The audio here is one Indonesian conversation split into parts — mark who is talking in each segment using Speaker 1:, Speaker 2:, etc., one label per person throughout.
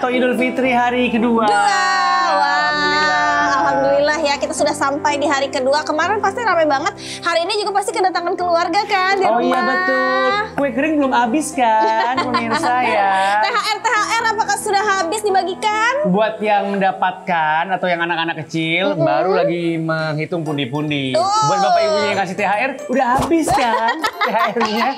Speaker 1: atau Idul Fitri hari kedua.
Speaker 2: Alhamdulillah ya, kita sudah sampai di hari kedua. Kemarin pasti ramai banget. Hari ini juga pasti kedatangan keluarga kan di rumah.
Speaker 1: Iya betul. Kue kering belum habis kan pemirsa ya.
Speaker 2: THR apakah sudah habis dibagikan?
Speaker 1: Buat yang mendapatkan atau yang anak-anak kecil baru lagi menghitung pundi-pundi. Buat bapak ibunya yang kasih THR udah habis kan THR-nya.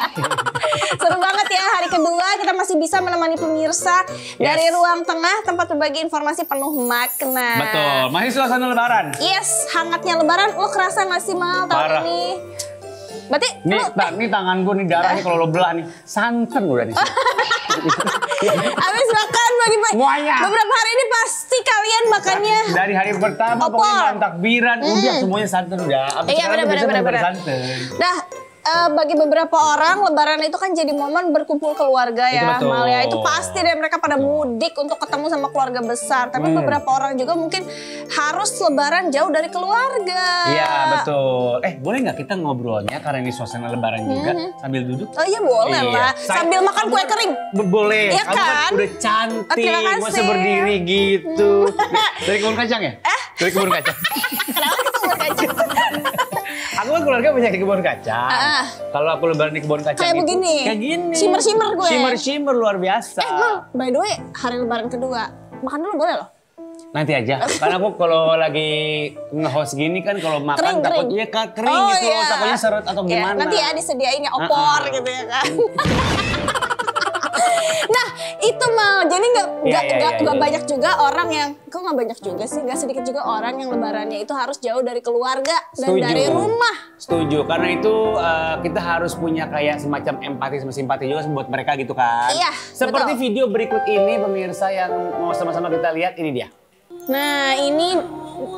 Speaker 2: Seru banget ya, hari kedua kita masih bisa menemani pemirsa dari ruang tengah tempat berbagi informasi penuh makna.
Speaker 1: Betul, masih suasana lebaran.
Speaker 2: Yes, hangatnya lebaran. Lo kerasa gak sih Mal tahun ini? Berarti
Speaker 1: nih tangan gue nih darahnya kalau lo belah nih santan udah nih.
Speaker 2: Habis makan
Speaker 1: semuanya.
Speaker 2: Beberapa hari ini pasti kalian makannya
Speaker 1: dari hari pertama pokoknya malam takbiran udah semuanya santan udah.
Speaker 2: Iya benar. Nah, bagi beberapa orang lebaran itu kan jadi momen berkumpul keluarga ya, Mal ya. Itu pasti deh mereka pada mudik untuk ketemu sama keluarga besar. Tapi beberapa orang juga mungkin harus lebaran jauh dari keluarga.
Speaker 1: Iya betul. Boleh nggak kita ngobrolnya karena ini suasana lebaran juga sambil duduk?
Speaker 2: Oh iya boleh lah. Sambil makan kue kering.
Speaker 1: Boleh.
Speaker 2: Iya kan?
Speaker 1: Udah cantik. Masa berdiri gitu. Dari kebun kacang ya? Dari kebun kacang.
Speaker 2: Kenapa kita kebun kacang?
Speaker 1: Aku kan keluarga banyak di kebun kacang. Kalau aku lebaran di kebun kacang
Speaker 2: kayak
Speaker 1: itu,
Speaker 2: begini.
Speaker 1: Kayak gini.
Speaker 2: Shimmer gue.
Speaker 1: Shimmer luar biasa.
Speaker 2: Mal, by the way, hari lebaran kedua. Makan dulu boleh loh?
Speaker 1: Nanti aja. Karena aku kalau lagi nge-host gini kan kalau makan takutnya kering gitu. Takutnya seret atau gimana.
Speaker 2: Nanti ya disediain ya opor gitu ya kan. Nah itu Mal, jadi nggak banyak juga orang yang, kok nggak banyak juga sih, nggak sedikit juga orang yang lebarannya itu harus jauh dari keluarga dan dari rumah.
Speaker 1: Setuju, karena itu kita harus punya kayak semacam empati sama simpati juga buat mereka gitu kan.
Speaker 2: Iya,
Speaker 1: seperti video berikut ini pemirsa yang mau sama-sama kita lihat, ini dia.
Speaker 2: Nah ini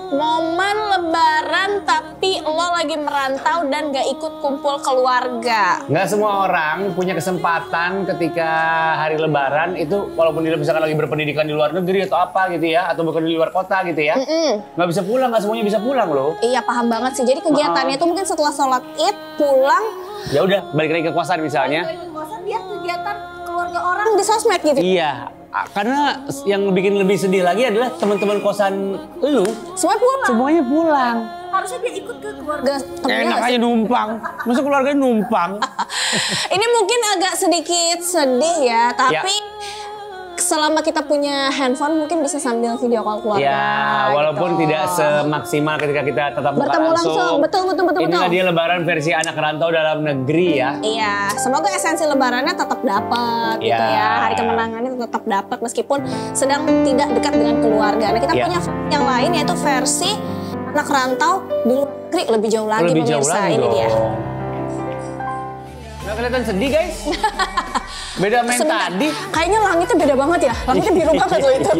Speaker 2: momen lebaran tapi lo lagi merantau dan gak ikut kumpul keluarga.
Speaker 1: Nggak semua orang punya kesempatan ketika hari lebaran itu, walaupun dia misalkan lagi berpendidikan di luar negeri atau apa gitu ya, atau bukan di luar kota gitu ya, nggak bisa pulang, nggak semuanya bisa pulang loh.
Speaker 2: Iya paham banget sih, jadi kegiatannya itu mungkin setelah sholat id pulang.
Speaker 1: Ya udah balik lagi ke kosan misalnya.
Speaker 2: Balik ke kosan dia kegiatan keluarga orang di sosmed gitu.
Speaker 1: Iya. Karena yang bikin lebih sedih lagi adalah teman-teman kosan lu semuanya pulang.
Speaker 2: Harusnya dia ikut ke keluarga temennya.
Speaker 1: Enak aja numpang. Masa keluarganya numpang?
Speaker 2: Ini mungkin agak sedikit sedih ya, tapi selama kita punya handphone mungkin bisa sambil video call keluarga.
Speaker 1: Ya, walaupun
Speaker 2: gitu.
Speaker 1: Tidak semaksimal ketika kita tetap
Speaker 2: bertemu langsung. Betul.
Speaker 1: Inilah dia lebaran versi anak rantau dalam negeri ya.
Speaker 2: Iya, semoga esensi lebarannya tetap dapat gitu ya. Hari kemenangannya tetap dapat meskipun sedang tidak dekat dengan keluarga. Nah, kita punya yang lain yaitu versi anak rantau di luar negeri lebih jauh lagi pemirsa. Ini dia.
Speaker 1: Nggak kelihatan sedih guys. Beda main tadi.
Speaker 2: Kayaknya langitnya beda banget ya. Langitnya biru banget loh itu.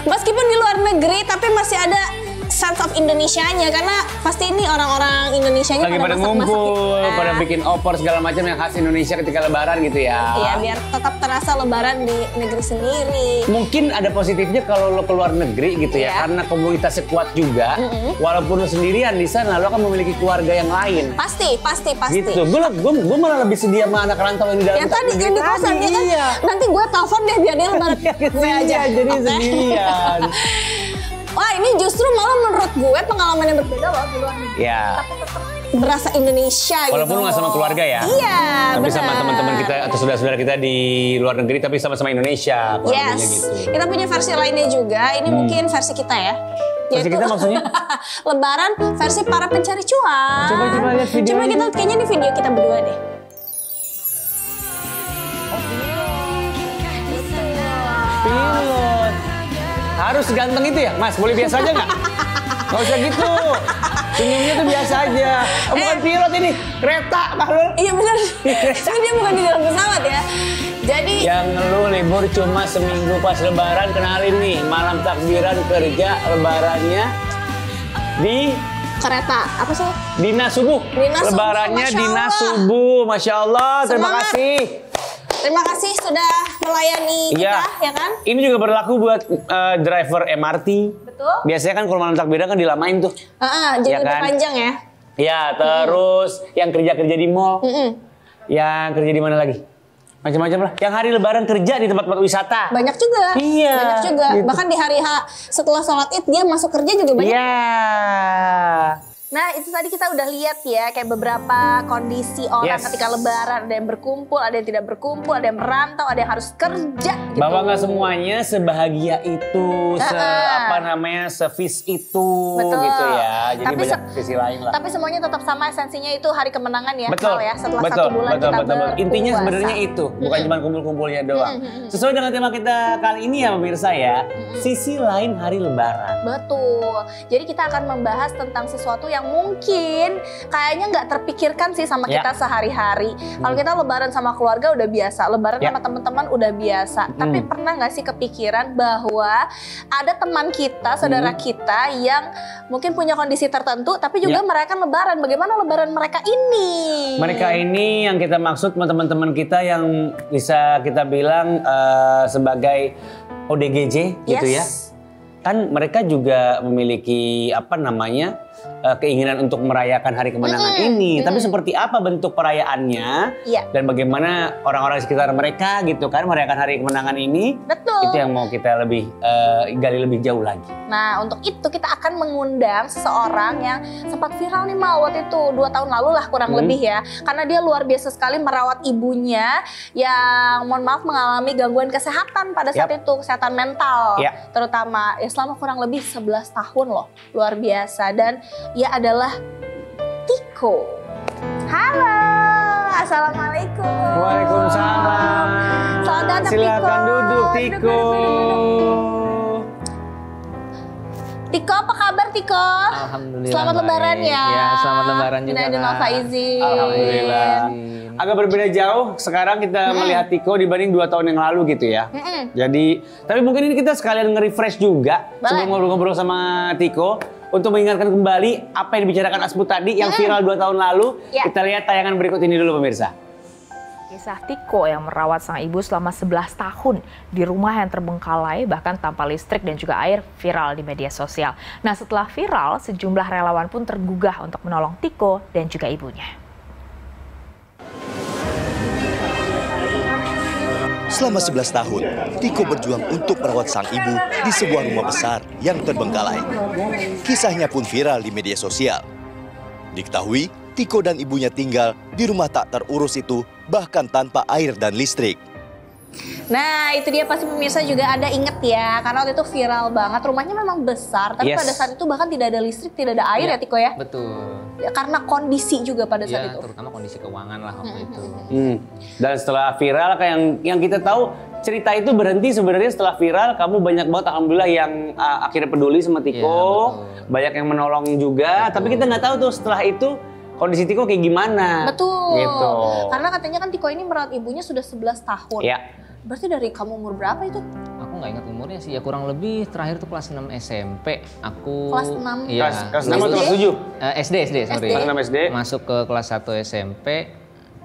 Speaker 2: Meskipun di luar negeri tapi masih ada sense of Indonesianya, karena pasti ini orang-orang Indonesianya
Speaker 1: lagi pada ngumpul, pada bikin opor segala macam yang khas Indonesia ketika lebaran gitu ya.
Speaker 2: Iya, biar tetap terasa lebaran di negeri sendiri.
Speaker 1: Mungkin ada positifnya kalau lo keluar negeri gitu ya, karena komunitasnya kuat juga. Walaupun lo sendirian di sana, lo akan memiliki keluarga yang lain.
Speaker 2: Pasti.
Speaker 1: Gitu. Gue malah lebih sedia sama anak rantau yang di dalam.
Speaker 2: Yang tadi yang di kosan dia kan. Nanti gue telepon deh biar dia lebaran gue aja.
Speaker 1: Jadi sendirian.
Speaker 2: Wah, ini justru malah menurut gue pengalaman yang berbeda loh di luar negeri.
Speaker 1: Iya.
Speaker 2: Tapi tetap berasa Indonesia gitu.
Speaker 1: Walaupun nggak sama keluarga ya.
Speaker 2: Iya,
Speaker 1: tapi sama teman-teman kita atau saudara-saudara kita di luar negeri tapi sama-sama Indonesia.
Speaker 2: Yes.
Speaker 1: Gitu.
Speaker 2: Kita punya versi lainnya juga. Ini mungkin versi kita ya.
Speaker 1: Versi kita maksudnya?
Speaker 2: Lebaran versi para pencari cuan.
Speaker 1: Coba lihat video.
Speaker 2: Coba kita kayaknya di video kita berdua deh.
Speaker 1: Pilot. Harus ganteng itu ya, Mas? Boleh biasa aja nggak? Nggak usah gitu. Senyumnya tuh biasa aja. Oh, bukan pilot ini, kereta, Bahlul.
Speaker 2: Iya benar. Tapi dia bukan di dalam pesawat ya. Jadi
Speaker 1: yang ngeluh libur cuma seminggu pas lebaran, kenalin nih, malam takbiran kerja lebarannya di
Speaker 2: kereta. Apa sih?
Speaker 1: Dinas Subuh. Lebarannya Dinas Subuh. Masya Allah, terima kasih.
Speaker 2: Terima kasih sudah melayani kita, ya kan?
Speaker 1: Ini juga berlaku buat driver MRT.
Speaker 2: Betul.
Speaker 1: Biasanya kan kalau malam takbiran kan dilamain tuh.
Speaker 2: Jadi lebih panjang ya.
Speaker 1: Ya, terus yang kerja-kerja di mall. Yang kerja di mana lagi? Macam-macam lah. Yang hari lebaran kerja di tempat-tempat wisata.
Speaker 2: Banyak juga.
Speaker 1: Iya.
Speaker 2: Banyak juga.
Speaker 1: Gitu.
Speaker 2: Bahkan di hari H setelah sholat Id dia masuk kerja juga banyak.
Speaker 1: Iya.
Speaker 2: Nah itu tadi kita udah lihat ya kayak beberapa kondisi orang ketika lebaran. Ada yang berkumpul, ada yang tidak berkumpul, ada yang merantau, ada yang harus kerja gitu.
Speaker 1: Bahwa nggak semuanya sebahagia itu, sevis itu.
Speaker 2: Betul.
Speaker 1: Gitu ya. Jadi
Speaker 2: tapi
Speaker 1: banyak sisi lain lah.
Speaker 2: Tapi semuanya tetap sama esensinya itu hari kemenangan ya.
Speaker 1: Betul.
Speaker 2: Ya, setelah 1 bulan kita berpuasa.
Speaker 1: Intinya sebenarnya itu, bukan cuma kumpul-kumpulnya doang. Sesuai dengan tema kita kali ini ya pemirsa ya, sisi lain hari lebaran.
Speaker 2: Betul. Jadi kita akan membahas tentang sesuatu yang mungkin kayaknya nggak terpikirkan sih sama kita sehari-hari. Kalau kita lebaran sama keluarga udah biasa, lebaran sama teman-teman udah biasa. Tapi pernah nggak sih kepikiran bahwa ada teman kita, saudara kita yang mungkin punya kondisi tertentu, tapi juga merayakan lebaran. Bagaimana lebaran mereka ini?
Speaker 1: Mereka ini yang kita maksud teman-teman kita yang bisa kita bilang sebagai ODGJ gitu ya. Kan mereka juga memiliki keinginan untuk merayakan hari kemenangan ini. Tapi seperti apa bentuk perayaannya dan bagaimana orang-orang di sekitar mereka gitu kan merayakan hari kemenangan ini.
Speaker 2: Betul.
Speaker 1: Itu yang mau kita lebih gali lebih jauh lagi.
Speaker 2: Nah untuk itu kita akan mengundang seseorang yang sempat viral nih waktu itu 2 tahun lalu lah kurang lebih ya. Karena dia luar biasa sekali merawat ibunya yang mohon maaf mengalami gangguan kesehatan pada saat itu. Kesehatan mental terutama. Ya selama kurang lebih 11 tahun loh. Luar biasa. Dan ia adalah Tiko. Halo, assalamualaikum.
Speaker 1: Waalaikumsalam.
Speaker 2: Selamat datang
Speaker 1: Silakan duduk Tiko.
Speaker 2: Tiko, apa kabar Tiko?
Speaker 3: Alhamdulillah.
Speaker 2: Selamat lebaran ya.
Speaker 3: Ya, selamat lebaran juga.
Speaker 1: Alhamdulillah. Agak berbeda jauh sekarang kita melihat Tiko dibanding 2 tahun yang lalu gitu ya. Jadi, tapi mungkin ini kita sekalian nge-refresh juga sebelum ngobrol-ngobrol sama Tiko untuk mengingatkan kembali apa yang dibicarakan Asbu tadi yang viral 2 tahun lalu. Kita lihat tayangan berikut ini dulu pemirsa.
Speaker 4: Kisah Tiko yang merawat sang ibu selama 11 tahun di rumah yang terbengkalai bahkan tanpa listrik dan juga air viral di media sosial. Nah setelah viral, sejumlah relawan pun tergugah untuk menolong Tiko dan juga ibunya.
Speaker 5: Selama 11 tahun, Tiko berjuang untuk merawat sang ibu di sebuah rumah besar yang terbengkalai. Kisahnya pun viral di media sosial. Diketahui, Tiko dan ibunya tinggal di rumah tak terurus itu, bahkan tanpa air dan listrik.
Speaker 2: Nah itu dia pasti pemirsa juga ada inget ya, karena waktu itu viral banget. Rumahnya memang besar, tapi pada saat itu bahkan tidak ada listrik, tidak ada air ya Tiko ya?
Speaker 3: Betul.
Speaker 2: Ya, karena kondisi juga pada saat itu.
Speaker 3: Terutama kondisi keuangan lah waktu itu.
Speaker 1: Dan setelah viral kayak yang kita tahu cerita itu berhenti sebenarnya setelah viral. Kamu banyak banget alhamdulillah yang akhirnya peduli sama Tiko, banyak yang menolong juga. Tapi kita nggak tahu tuh setelah itu kondisi Tiko kayak gimana.
Speaker 2: Betul.
Speaker 1: Gitu.
Speaker 2: Karena katanya kan Tiko ini merawat ibunya sudah 11 tahun.
Speaker 1: Ya.
Speaker 2: Berarti dari kamu umur berapa itu?
Speaker 3: Aku nggak ingat umurnya sih, ya kurang lebih terakhir tuh kelas 6 SMP. Aku
Speaker 2: kelas 6?
Speaker 3: Iya.
Speaker 1: Kelas 6 atau kelas 7?
Speaker 3: SD, sorry.
Speaker 1: Kelas 6 SD.
Speaker 3: Masuk ke kelas 1 SMP.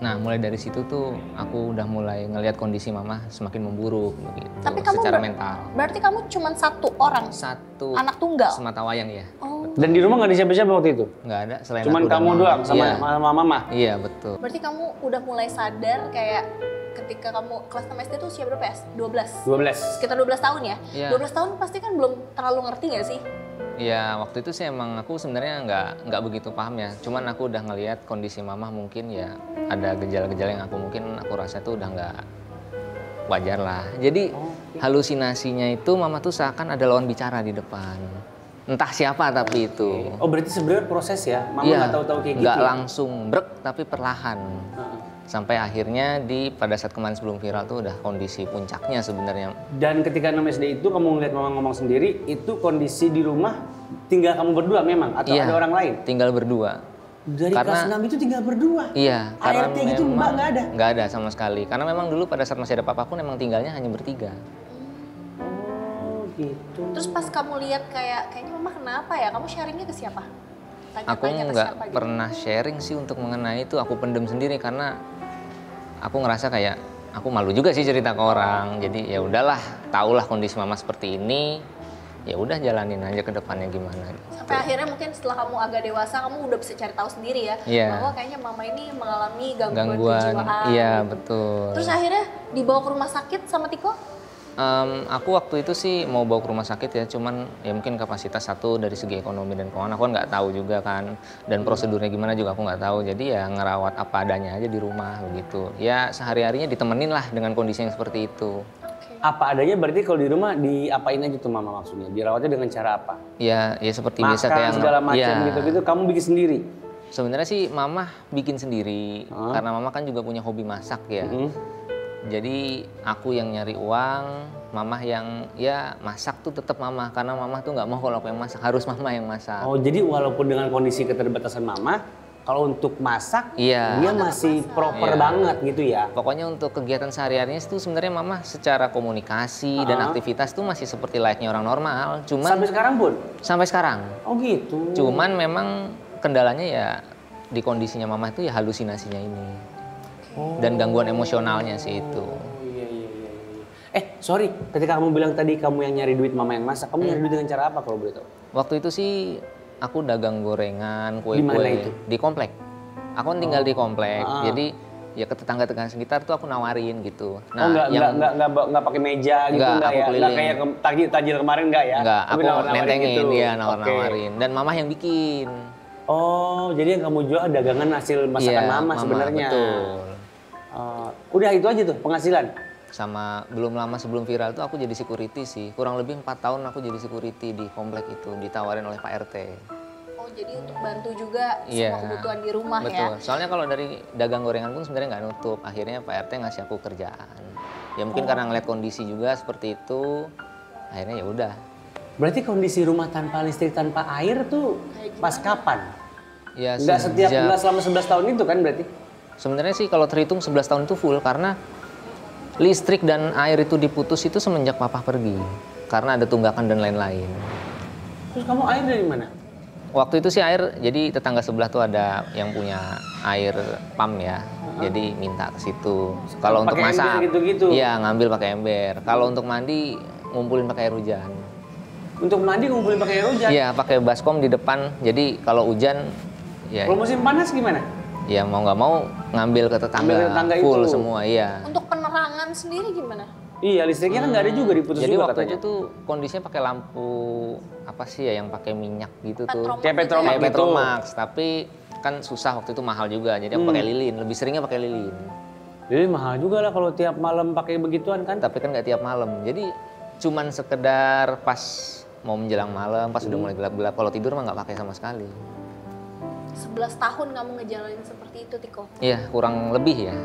Speaker 3: Nah mulai dari situ tuh aku udah mulai ngelihat kondisi mama semakin memburuk gitu.
Speaker 2: Tapi kamu
Speaker 3: secara mental.
Speaker 2: Berarti kamu cuma 1 orang?
Speaker 3: Satu.
Speaker 2: Anak tunggal?
Speaker 3: Semata wayang ya.
Speaker 2: Oh.
Speaker 1: Dan di rumah nggak ada siapa-siapa waktu itu?
Speaker 3: Nggak ada selain
Speaker 1: Cuman
Speaker 3: aku dan
Speaker 1: kamu
Speaker 3: mama.
Speaker 1: doang sama mama?
Speaker 3: Iya betul.
Speaker 2: Berarti kamu udah mulai sadar kayak ketika kamu kelas 6 SD tuh usia berapa ya? 12?
Speaker 1: 12.
Speaker 2: Sekitar 12 tahun ya?
Speaker 3: Iya.
Speaker 2: 12 tahun pasti kan belum terlalu ngerti gak sih?
Speaker 3: Iya, waktu itu sih emang aku sebenarnya nggak begitu paham ya. Cuman aku udah ngelihat kondisi mama mungkin ya ada gejala-gejala yang aku rasa tuh udah nggak wajar lah. Jadi halusinasinya itu mama tuh seakan ada lawan bicara di depan. Entah siapa tapi itu.
Speaker 1: Oh berarti sebenarnya proses ya? Mama nggak tahu-tahu kayak gitu?
Speaker 3: Nggak langsung brek tapi perlahan. Sampai akhirnya pada saat kemarin sebelum viral tuh udah kondisi puncaknya sebenarnya.
Speaker 1: Dan ketika 6 SD itu kamu ngeliat mama ngomong sendiri, itu kondisi di rumah tinggal kamu berdua memang? Atau ada orang lain?
Speaker 3: Tinggal berdua.
Speaker 1: Dari kelas 6 itu tinggal berdua?
Speaker 3: Iya.
Speaker 1: ART gitu mbak nggak ada?
Speaker 3: Nggak ada sama sekali. Karena memang dulu pada saat masih ada papa pun emang tinggalnya hanya bertiga.
Speaker 1: Oh gitu.
Speaker 2: Terus pas kamu lihat kayaknya mama kenapa ya? Kamu sharingnya ke siapa?
Speaker 3: Aku nggak pernah sharing sih untuk mengenai itu. Aku pendem sendiri karena aku ngerasa kayak aku malu juga sih cerita ke orang. Jadi ya udahlah, tahulah kondisi mama seperti ini. ya udah jalanin aja ke depannya gimana.
Speaker 2: Sampai akhirnya mungkin setelah kamu agak dewasa, kamu udah bisa cari tahu sendiri ya, bahwa kayaknya mama ini mengalami gangguan kejiwaan.
Speaker 3: Iya
Speaker 2: gitu.
Speaker 3: betul.
Speaker 2: Terus akhirnya dibawa ke rumah sakit sama Tiko?
Speaker 3: Aku waktu itu sih mau bawa ke rumah sakit ya, cuman ya mungkin kapasitas satu dari segi ekonomi dan keuangan aku kan nggak tahu juga kan, dan prosedurnya gimana juga aku nggak tahu, jadi ya ngerawat apa adanya aja di rumah begitu. Ya sehari-harinya ditemenin lah dengan kondisi yang seperti itu.
Speaker 1: Apa adanya berarti kalau di rumah diapain aja tuh mama maksudnya? Dirawatnya dengan cara apa?
Speaker 3: Ya seperti
Speaker 1: makan,
Speaker 3: biasa kayak
Speaker 1: segala macam gitu-gitu kamu bikin sendiri?
Speaker 3: Sebenarnya sih mama bikin sendiri, karena mama kan juga punya hobi masak ya. Jadi aku yang nyari uang, mama yang ya masak tuh tetap mama, karena mama tuh nggak mau kalau aku yang masak, harus mama yang masak.
Speaker 1: Oh jadi walaupun dengan kondisi keterbatasan mama, kalau untuk masak dia masih proper banget gitu ya?
Speaker 3: Pokoknya untuk kegiatan sehari-harinya itu sebenarnya mama secara komunikasi dan aktivitas tuh masih seperti layaknya orang normal. Cuman
Speaker 1: sampai sekarang pun? Sampai
Speaker 3: sekarang.
Speaker 1: Oh gitu.
Speaker 3: Cuman memang kendalanya ya di kondisinya mama itu ya halusinasinya ini. Dan gangguan emosionalnya sih itu.
Speaker 1: Iya. Sorry, ketika kamu bilang tadi kamu yang nyari duit mama yang masak, kamu nyari duit dengan cara apa kalau boleh tahu?
Speaker 3: Waktu itu sih aku dagang gorengan, kue-kue.
Speaker 1: Di mana itu?
Speaker 3: Di komplek. Aku kan tinggal di komplek, jadi ya ke tetangga-tetangga sekitar tuh aku nawarin gitu.
Speaker 1: Nah, nggak pakai meja gitu nggak ya? Nggak kayak tajil kemarin nggak ya?
Speaker 3: Nggak, aku nentengin gitu. Dia nawar-nawarin. Dan mama yang bikin.
Speaker 1: Oh, jadi yang kamu jual dagangan hasil masakan mama sebenarnya.
Speaker 3: Betul.
Speaker 1: Udah itu aja tuh penghasilan?
Speaker 3: Sama belum lama sebelum viral tuh aku jadi security sih. Kurang lebih 4 tahun aku jadi security di komplek itu, ditawarin oleh Pak RT.
Speaker 2: Oh jadi untuk bantu juga semua kebutuhan di rumah ya?
Speaker 3: Betul. Soalnya kalau dari dagang gorengan pun sebenarnya nggak nutup. Akhirnya Pak RT ngasih aku kerjaan. Ya mungkin karena ngeliat kondisi juga seperti itu, akhirnya ya udah.
Speaker 1: Berarti kondisi rumah tanpa listrik, tanpa air tuh pas kapan?
Speaker 3: Ya
Speaker 1: nggak selama 11 tahun itu kan berarti?
Speaker 3: Sebenarnya sih kalau terhitung 11 tahun itu full, karena listrik dan air itu diputus itu semenjak papa pergi. Karena ada tunggakan dan lain-lain.
Speaker 1: Terus kamu air dari mana?
Speaker 3: Waktu itu sih air, jadi tetangga sebelah tuh ada yang punya air pump ya. Jadi minta ke situ. Kalau untuk masak, iya ngambil pakai ember. Kalau untuk mandi, ngumpulin pakai air hujan.
Speaker 1: Untuk mandi ngumpulin pakai air hujan?
Speaker 3: Iya, pakai baskom di depan. Jadi kalau hujan, ya.
Speaker 1: Kalau musim panas gimana?
Speaker 3: Ya mau nggak mau ngambil ke tetangga full itu. Semua, iya.
Speaker 2: Untuk penerangan sendiri gimana?
Speaker 1: Iya, listriknya kan nggak ada juga diputus
Speaker 3: jadi
Speaker 1: juga
Speaker 3: waktu
Speaker 1: katanya.
Speaker 3: itu tuh kondisinya pakai lampu apa sih ya yang pakai minyak gitu tuh.
Speaker 1: Kayak Petromax gitu.
Speaker 3: Petromax, tapi kan susah waktu itu mahal juga. Jadi aku pakai lilin, lebih seringnya pakai lilin.
Speaker 1: Jadi mahal juga lah kalau tiap malam pakai begituan kan?
Speaker 3: Tapi kan nggak tiap malam. Jadi cuman sekedar pas mau menjelang malam, pas udah mulai gelap-gelap. Kalau tidur mah nggak pakai sama sekali.
Speaker 2: 11 tahun kamu ngejalanin seperti itu, Tiko?
Speaker 3: Iya, kurang lebih ya.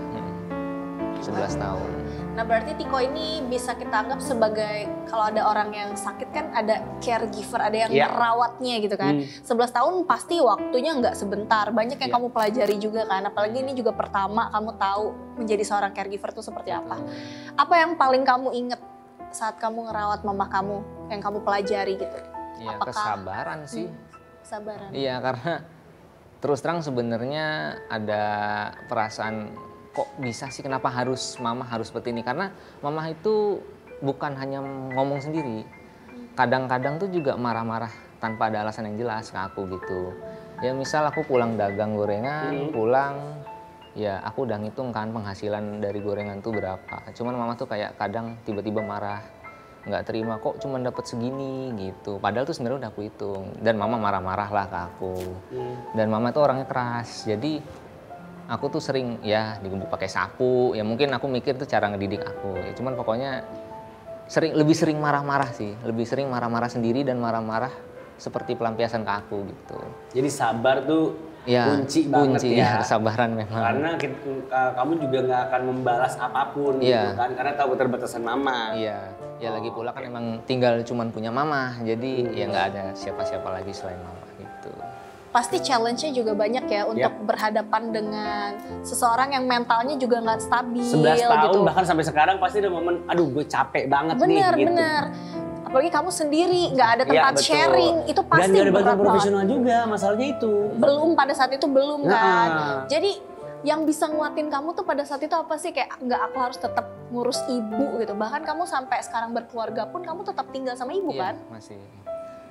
Speaker 3: 11 tahun.
Speaker 2: Nah berarti Tiko ini bisa kita anggap sebagai, kalau ada orang yang sakit kan ada caregiver, ada yang merawatnya gitu kan. 11 tahun pasti waktunya nggak sebentar, banyak yang kamu pelajari juga kan. Apalagi ini juga pertama kamu tahu menjadi seorang caregiver itu seperti apa. Apa yang paling kamu inget saat kamu ngerawat mama kamu, yang kamu pelajari gitu?
Speaker 3: Iya, kesabaran sih.
Speaker 2: Kesabaran.
Speaker 3: Iya, karena terus terang sebenarnya ada perasaan kok bisa sih, kenapa harus mama harus seperti ini, karena mama itu bukan hanya ngomong sendiri, kadang-kadang tuh juga marah-marah tanpa ada alasan yang jelas ke aku gitu. Ya misal aku pulang dagang gorengan, pulang ya aku udah ngitung kan penghasilan dari gorengan tuh berapa, cuman mama tuh kayak kadang tiba-tiba marah, nggak terima kok cuma dapat segini gitu, padahal tuh sebenarnya udah aku hitung. Dan mama marah-marah lah ke aku. Dan mama tuh orangnya keras, jadi aku tuh sering ya digebuk pakai sapu. Ya mungkin aku mikir tuh cara ngedidik aku. Ya cuman pokoknya lebih sering marah-marah sih, lebih sering marah-marah sendiri dan marah-marah seperti pelampiasan ke aku gitu.
Speaker 1: Jadi sabar tuh
Speaker 3: ya,
Speaker 1: kunci banget ya.
Speaker 3: Kesabaran memang.
Speaker 1: Karena kamu juga nggak akan membalas apapun gitu kan, karena tahu keterbatasan mama.
Speaker 3: Iya. Ya lagi pula kan emang tinggal cuman punya mama, jadi ya nggak ada siapa-siapa lagi selain mama gitu.
Speaker 2: Pasti challenge-nya juga banyak ya untuk berhadapan dengan seseorang yang mentalnya juga nggak stabil.
Speaker 1: 11 tahun
Speaker 2: gitu.
Speaker 1: Bahkan sampai sekarang pasti ada momen, aduh gue capek banget nih gitu.
Speaker 2: Bener. Apalagi kamu sendiri, nggak ada tempat sharing, itu pasti
Speaker 1: dan nggak ada bantuan
Speaker 2: berat
Speaker 1: profesional juga, masalahnya itu.
Speaker 2: Belum pada saat itu belum kan. Jadi yang bisa nguatin kamu tuh pada saat itu apa sih? Kayak nggak, aku harus tetap ngurus ibu gitu. Bahkan kamu sampai sekarang berkeluarga pun kamu tetap tinggal sama ibu kan?
Speaker 3: Masih.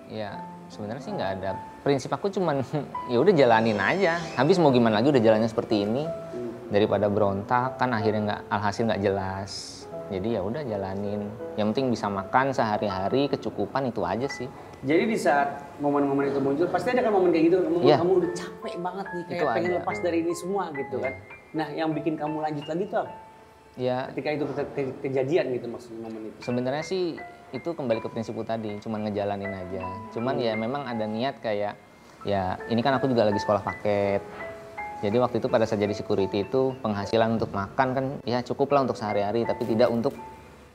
Speaker 3: Ya sebenarnya sih nggak ada. Prinsip aku cuman ya udah jalanin aja. Habis mau gimana lagi, udah jalannya seperti ini. Daripada berontak kan akhirnya alhasil nggak jelas. Jadi ya udah jalanin. Yang penting bisa makan sehari-hari, kecukupan, itu aja sih.
Speaker 1: Jadi di saat momen-momen itu muncul, pasti ada kan momen kayak gitu, kamu udah capek banget nih, kayak
Speaker 3: itu
Speaker 1: pengen
Speaker 3: ada.
Speaker 1: lepas dari ini semua gitu kan. Nah, yang bikin kamu lanjut lagi tuh apa?
Speaker 3: Ya,
Speaker 1: Ketika itu kejadian gitu maksudnya momen itu.
Speaker 3: sebenarnya sih itu kembali ke prinsipku tadi, cuman ngejalanin aja. Cuman ya memang ada niat kayak, ya ini kan aku juga lagi sekolah paket. Jadi waktu itu pada saat jadi security itu penghasilan untuk makan kan ya cukup lah untuk sehari-hari, tapi tidak untuk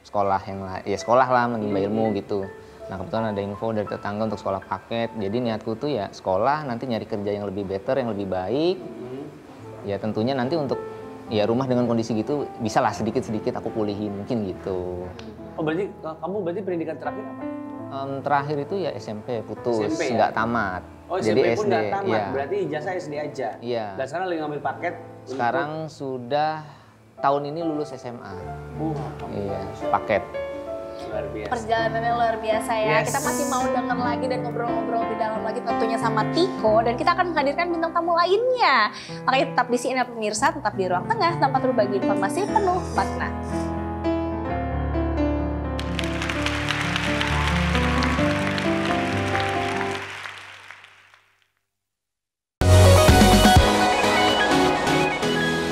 Speaker 3: sekolah yang lain. Ya sekolah lah, menimba ilmu gitu. Nah kebetulan ada info dari tetangga untuk sekolah paket. Jadi niatku tuh ya sekolah, nanti nyari kerja yang lebih better, yang lebih baik. Ya tentunya nanti untuk ya rumah dengan kondisi gitu bisa lah sedikit-sedikit aku pulihin mungkin gitu.
Speaker 1: Oh berarti kamu pendidikan terakhir apa?
Speaker 3: Terakhir itu ya SMP putus,
Speaker 1: SMP,
Speaker 3: nggak tamat.
Speaker 1: Oh
Speaker 3: Jadi
Speaker 1: SMP pun nggak tamat,
Speaker 3: ya.
Speaker 1: berarti ijazah SD aja.
Speaker 3: Iya.
Speaker 1: Dan sekarang lagi ngambil paket.
Speaker 3: Sekarang sudah tahun ini lulus SMA. Iya, paket.
Speaker 1: Luar biasa.
Speaker 2: Perjalanannya luar biasa ya.
Speaker 1: Yes.
Speaker 2: Kita masih mau denger lagi dan ngobrol-ngobrol lebih dalam lagi tentunya sama Tiko. Dan kita akan menghadirkan bintang tamu lainnya. Makanya tetap di sini ya pemirsa, tetap di Ruang Tengah, tempat berbagi informasi penuh makna.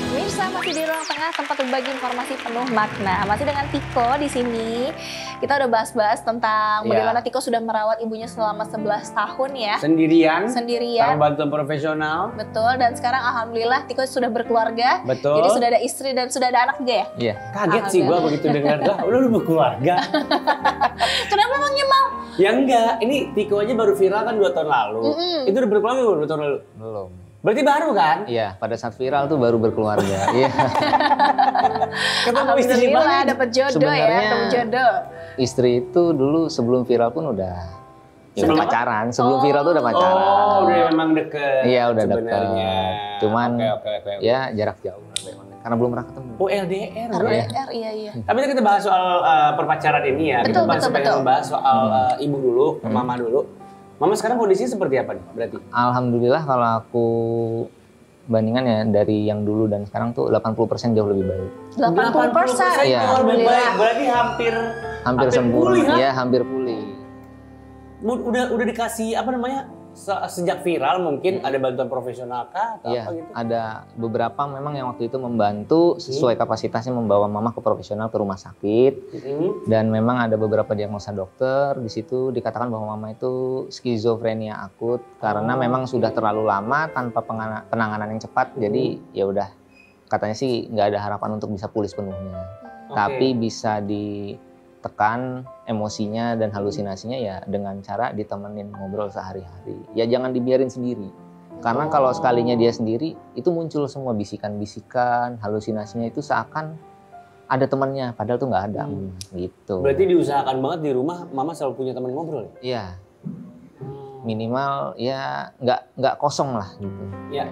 Speaker 2: Pemirsa masih di Ruang Tengah, tempat berbagi informasi penuh makna. Masih dengan Tiko di sini. Kita udah bahas-bahas tentang bagaimana Tiko sudah merawat ibunya selama 11 tahun ya.
Speaker 1: Sendirian.
Speaker 2: Sendirian.
Speaker 1: Tanpa bantuan profesional.
Speaker 2: Betul, dan sekarang alhamdulillah Tiko sudah berkeluarga.
Speaker 1: Betul.
Speaker 2: Jadi sudah ada istri dan sudah ada anak juga ya?
Speaker 3: Iya.
Speaker 1: Kaget sih gua begitu dengar, lah udah lu berkeluarga.
Speaker 2: Kenapa emangnya Mal?
Speaker 1: Ya enggak, ini Tiko aja baru viral kan 2 tahun lalu. Itu udah berkeluarga belum 2 tahun lalu?
Speaker 3: Belum.
Speaker 1: Berarti baru kan?
Speaker 3: Iya, pada saat viral tuh baru berkeluarga. Iya.
Speaker 1: Ketemu istri
Speaker 2: Alhamdulillah
Speaker 1: banget.
Speaker 2: dapet jodoh ya,
Speaker 3: Sebenarnya-
Speaker 2: ketemu jodoh.
Speaker 3: Istri itu dulu sebelum viral pun udah
Speaker 1: Sebelum apa?
Speaker 3: pacaran. Sebelum viral tuh udah pacaran.
Speaker 1: Oh, udah memang deket.
Speaker 3: Iya, udah
Speaker 1: sebenarnya.
Speaker 3: deket. Cuman
Speaker 1: Oke.
Speaker 3: ya jarak jauh karena belum pernah ketemu.
Speaker 1: Oh LDR. bro.
Speaker 2: RDR, iya.
Speaker 1: Tapi tadi kita bahas soal perpacaran ini ya.
Speaker 2: Betul,
Speaker 1: kita masih
Speaker 2: betul,
Speaker 1: pengen
Speaker 2: betul.
Speaker 1: membahas soal ibu dulu, mama dulu. Mama sekarang kondisinya seperti apa nih berarti?
Speaker 3: Alhamdulillah kalau aku bandingan ya dari yang dulu dan sekarang tuh 80% jauh lebih baik.
Speaker 2: 80%.
Speaker 3: Iya.
Speaker 1: jauh lebih baik. Berarti
Speaker 3: Hampir sempurna.
Speaker 1: pulih, ha?
Speaker 3: Iya, hampir pulih.
Speaker 1: Udah dikasih apa namanya? Sejak viral mungkin ada bantuan profesional kah atau
Speaker 3: Iya,
Speaker 1: apa gitu?
Speaker 3: ada beberapa memang yang waktu itu membantu sesuai kapasitasnya membawa mama ke profesional ke rumah sakit. Dan memang ada beberapa diagnosa dokter, di situ dikatakan bahwa mama itu skizofrenia akut karena memang sudah terlalu lama tanpa penanganan yang cepat. Jadi ya udah katanya sih nggak ada harapan untuk bisa pulih sepenuhnya. Tapi bisa ditekan emosinya dan halusinasinya ya dengan cara ditemenin ngobrol sehari-hari. Ya jangan dibiarin sendiri. Karena kalau sekalinya dia sendiri itu muncul semua bisikan-bisikan, halusinasinya itu seakan ada temannya, padahal tuh nggak ada, gitu.
Speaker 1: Berarti diusahakan banget di rumah, mama selalu punya teman ngobrol.
Speaker 3: Iya, minimal ya nggak kosong lah gitu.
Speaker 1: Iya.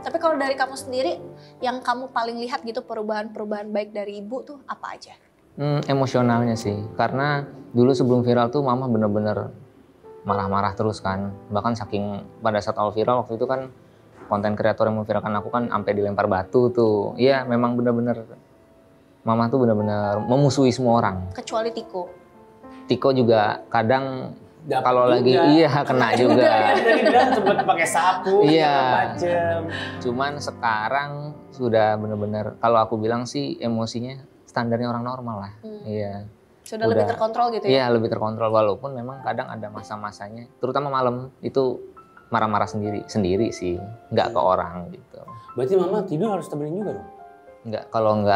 Speaker 2: Tapi kalau dari kamu sendiri, yang kamu paling lihat gitu perubahan-perubahan baik dari ibu tuh apa aja?
Speaker 3: Emosionalnya sih, karena dulu sebelum viral tuh mama bener-bener marah-marah terus kan. Bahkan saking pada saat awal viral waktu itu kan konten kreator yang memviralkan aku kan sampai dilempar batu tuh. Iya, memang bener-bener mama tuh bener-bener memusuhi semua orang.
Speaker 2: Kecuali Tiko.
Speaker 3: Tiko juga kadang
Speaker 1: Dapet
Speaker 3: kalau
Speaker 1: juga.
Speaker 3: lagi kena juga.
Speaker 1: Tadi bilang sempet pakai sapu,
Speaker 3: Iya.
Speaker 1: segala macem.
Speaker 3: Cuman sekarang sudah bener-bener kalau aku bilang sih emosinya standarnya orang normal lah. Iya.
Speaker 2: Sudah lebih terkontrol gitu ya?
Speaker 3: Iya, lebih terkontrol walaupun memang kadang ada masa-masanya, terutama malam itu marah-marah sendiri sih, nggak ke orang gitu.
Speaker 1: Berarti mama tidur harus temenin juga dong?
Speaker 3: Nggak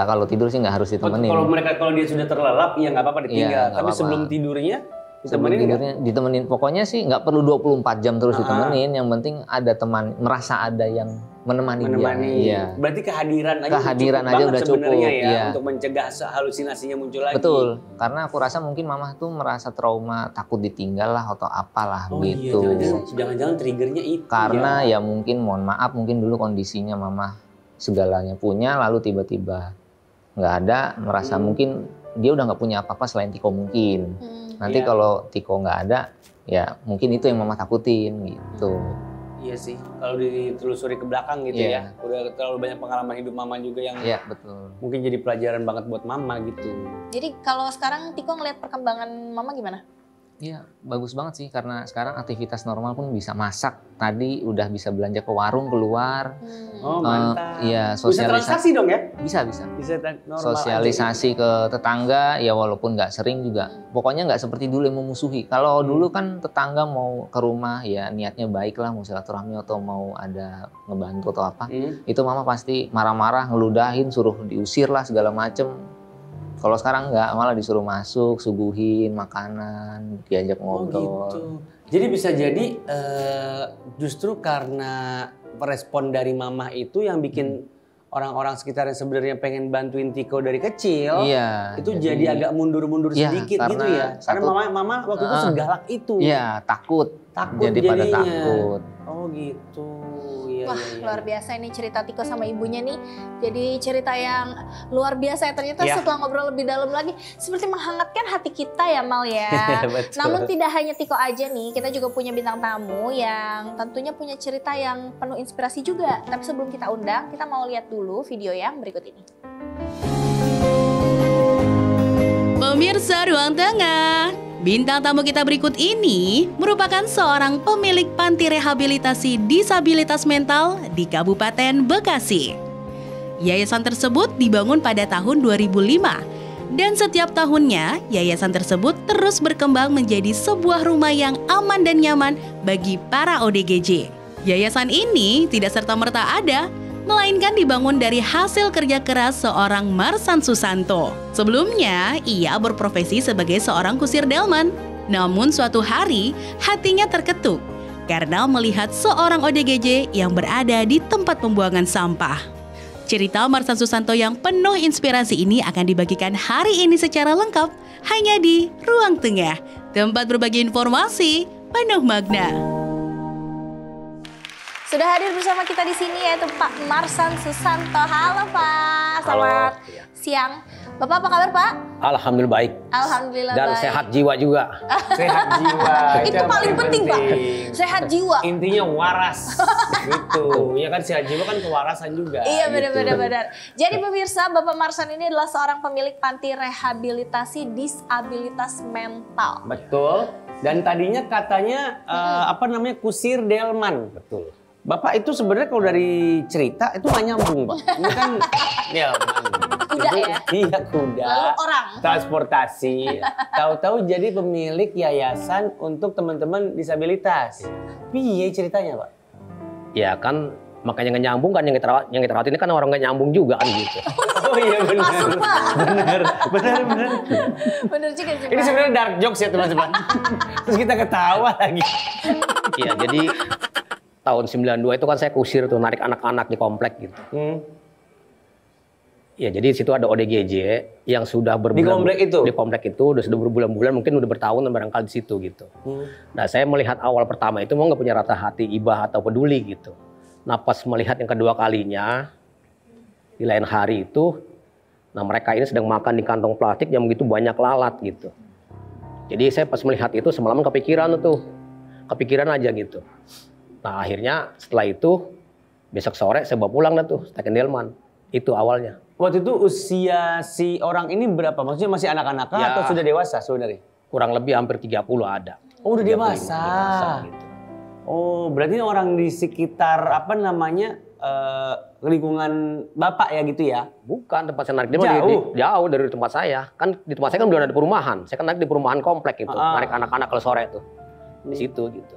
Speaker 3: kalau tidur sih nggak harus ditemenin.
Speaker 1: Kalau dia sudah terlelap, ya nggak apa-apa ditinggal.
Speaker 3: Iya, nggak
Speaker 1: Tapi
Speaker 3: apa-apa.
Speaker 1: sebelum tidurnya
Speaker 3: Sebelum
Speaker 1: ditemenin nggak?
Speaker 3: tidurnya ditemenin. Pokoknya sih nggak perlu 24 jam terus ditemenin. Yang penting ada teman, merasa ada yang menemani dia. Iya.
Speaker 1: Berarti kehadiran aja
Speaker 3: Kehadiran
Speaker 1: cukup
Speaker 3: aja
Speaker 1: banget
Speaker 3: udah
Speaker 1: sebenarnya
Speaker 3: cukup,
Speaker 1: ya
Speaker 3: iya.
Speaker 1: untuk mencegah halusinasinya muncul lagi.
Speaker 3: Betul, karena aku rasa mungkin mama tuh merasa trauma, takut ditinggal lah atau apalah
Speaker 1: Oh
Speaker 3: gitu.
Speaker 1: iya, jangan-jangan triggernya itu.
Speaker 3: Karena ya mungkin mohon maaf mungkin dulu kondisinya mama segalanya punya, lalu tiba-tiba nggak ada, merasa mungkin dia udah nggak punya apa-apa selain Tiko mungkin. Nanti kalau Tiko nggak ada, ya mungkin itu yang mama takutin gitu.
Speaker 1: Iya sih, kalau ditelusuri ke belakang gitu ya, udah terlalu banyak pengalaman hidup mama juga yang
Speaker 3: betul.
Speaker 1: Mungkin jadi pelajaran banget buat mama gitu.
Speaker 2: Jadi kalau sekarang Tiko ngeliat perkembangan mama gimana?
Speaker 3: Iya, bagus banget sih karena sekarang aktivitas normal pun bisa masak. Tadi udah bisa belanja ke warung keluar.
Speaker 1: Oh mantap.
Speaker 3: Iya,
Speaker 1: Bisa transaksi dong ya?
Speaker 3: Bisa.
Speaker 1: Bisa normal
Speaker 3: Sosialisasi ke tetangga, ya walaupun nggak sering juga. Pokoknya nggak seperti dulu yang memusuhi. Kalau dulu kan tetangga mau ke rumah ya niatnya baik lah, mau silaturahmi atau mau ada ngebantu atau apa. Itu mama pasti marah-marah, ngeludahin, suruh diusir lah segala macem. Kalau sekarang nggak, malah disuruh masuk, suguhin makanan, diajak ngobrol.
Speaker 1: Oh gitu. Jadi bisa jadi justru karena respon dari mama itu yang bikin orang-orang sekitar yang sebenarnya pengen bantuin Tiko dari kecil, itu jadi agak mundur-mundur sedikit gitu ya. Karena mama waktu itu segalak itu.
Speaker 3: Iya, takut. Jadi pada takut.
Speaker 1: Oh gitu.
Speaker 2: Wah, luar biasa ini cerita Tiko sama ibunya nih. Jadi cerita yang luar biasa ya. Ternyata setelah ngobrol lebih dalam lagi, seperti menghangatkan hati kita ya Mal ya. Namun tidak hanya Tiko aja nih, kita juga punya bintang tamu yang tentunya punya cerita yang penuh inspirasi juga. Tapi sebelum kita undang, kita mau lihat dulu video yang berikut ini.
Speaker 6: Pemirsa Ruang Tengah, bintang tamu kita berikut ini merupakan seorang pemilik panti rehabilitasi disabilitas mental di Kabupaten Bekasi. Yayasan tersebut dibangun pada tahun 2005 dan setiap tahunnya yayasan tersebut terus berkembang menjadi sebuah rumah yang aman dan nyaman bagi para ODGJ. Yayasan ini tidak serta-merta ada, melainkan dibangun dari hasil kerja keras seorang Marsan Susanto. Sebelumnya, ia berprofesi sebagai seorang kusir delman. Namun suatu hari, hatinya terketuk karena melihat seorang ODGJ yang berada di tempat pembuangan sampah. Cerita Marsan Susanto yang penuh inspirasi ini akan dibagikan hari ini secara lengkap hanya di Ruang Tengah, tempat berbagi informasi penuh makna.
Speaker 2: Sudah hadir bersama kita di sini yaitu Pak Marsan Susanto. Halo Pak, selamat siang. Bapak apa kabar Pak?
Speaker 7: Alhamdulillah baik.
Speaker 2: Alhamdulillah
Speaker 7: dan
Speaker 2: baik.
Speaker 7: Sehat jiwa juga.
Speaker 1: Sehat jiwa.
Speaker 2: Itu paling penting Pak. Sehat jiwa.
Speaker 1: Intinya waras. Gitu. Ya kan sehat jiwa kan kewarasan juga.
Speaker 2: Iya
Speaker 1: gitu.
Speaker 2: benar. Jadi pemirsa, Bapak Marsan ini adalah seorang pemilik panti rehabilitasi disabilitas mental.
Speaker 1: Betul. Dan tadinya katanya kusir delman. Betul. Bapak itu sebenarnya kalau dari cerita itu nggak nyambung, Pak. Ini kan delman.
Speaker 2: Kuda ya?
Speaker 1: Iya, kuda.
Speaker 2: Lalu orang.
Speaker 1: Transportasi. Tahu-tahu jadi pemilik yayasan untuk teman-teman disabilitas. Piye ceritanya, Pak?
Speaker 7: Ya kan makanya nggak nyambung kan yang kita rawat ini kan orang nggak nyambung juga kan gitu.
Speaker 1: Oh iya benar. Benar.
Speaker 2: Benar juga sih Pak.
Speaker 1: Ini sebenarnya dark jokes ya teman-teman. Terus kita ketawa lagi.
Speaker 7: Iya jadi tahun 92 itu kan saya kusir tuh narik anak-anak di komplek gitu. Ya jadi situ ada ODGJ yang sudah
Speaker 1: di
Speaker 7: komplek itu sudah berbulan-bulan mungkin udah bertahun barangkali di situ gitu. Nah saya melihat awal pertama itu mau nggak punya rasa hati ibah atau peduli gitu. Nah pas melihat yang kedua kalinya di lain hari itu, nah mereka ini sedang makan di kantong plastik yang begitu banyak lalat gitu. Jadi saya pas melihat itu semalaman kepikiran aja gitu. Nah akhirnya setelah itu besok sore saya bawa pulang tuh Steken Delman. Itu awalnya.
Speaker 1: Waktu itu usia si orang ini berapa? Maksudnya masih anak-anak atau sudah dewasa sebenarnya?
Speaker 7: Kurang lebih hampir 30 ada.
Speaker 1: Oh udah dewasa.
Speaker 7: Gitu.
Speaker 1: Oh berarti orang di sekitar lingkungan Bapak ya gitu ya?
Speaker 7: Bukan tempat saya narik dia jauh dari tempat saya. Kan di tempat saya kan belum ada perumahan. Saya kan narik di perumahan komplek itu. Narik anak-anak kalau sore itu. Di situ gitu.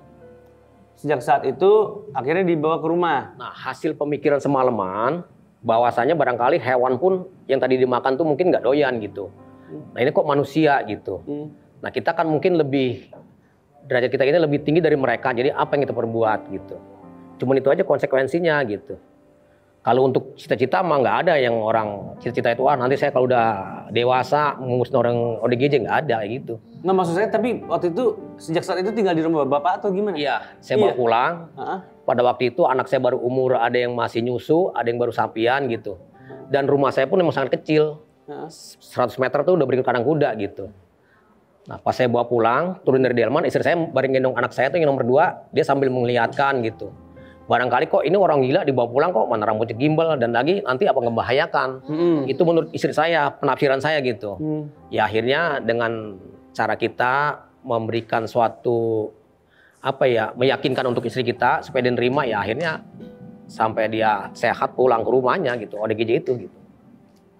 Speaker 1: Sejak saat itu akhirnya dibawa ke rumah.
Speaker 7: Nah hasil pemikiran semalaman bahwasanya barangkali hewan pun yang tadi dimakan tuh mungkin nggak doyan gitu. Nah ini kok manusia gitu. Nah kita kan mungkin derajat kita ini lebih tinggi dari mereka. Jadi apa yang kita perbuat gitu. Cuman itu aja konsekuensinya gitu. Kalau untuk cita-cita mah nggak ada yang orang cita-cita itu nanti saya kalau udah dewasa ngurusin orang ODGJ nggak ada gitu.
Speaker 1: Nggak maksud saya tapi waktu itu sejak saat itu tinggal di rumah Bapak atau gimana?
Speaker 7: Iya, saya bawa pulang. Pada waktu itu anak saya baru umur, ada yang masih nyusu, ada yang baru sapian gitu. Dan rumah saya pun memang sangat kecil. 100 meter tuh udah berikut kandang kuda gitu. Nah pas saya bawa pulang, turun dari delman, istri saya bareng gendong anak saya tuh yang nomor 2, dia sambil melihatkan gitu. Barangkali kok ini orang gila dibawa pulang kok, mana rambutnya gimbal dan lagi nanti apa membahayakan. Itu menurut istri saya, penafsiran saya gitu. Ya akhirnya dengan cara kita memberikan suatu meyakinkan untuk istri kita supaya dia nerima, ya akhirnya sampai dia sehat pulang ke rumahnya gitu, ODGJ itu gitu.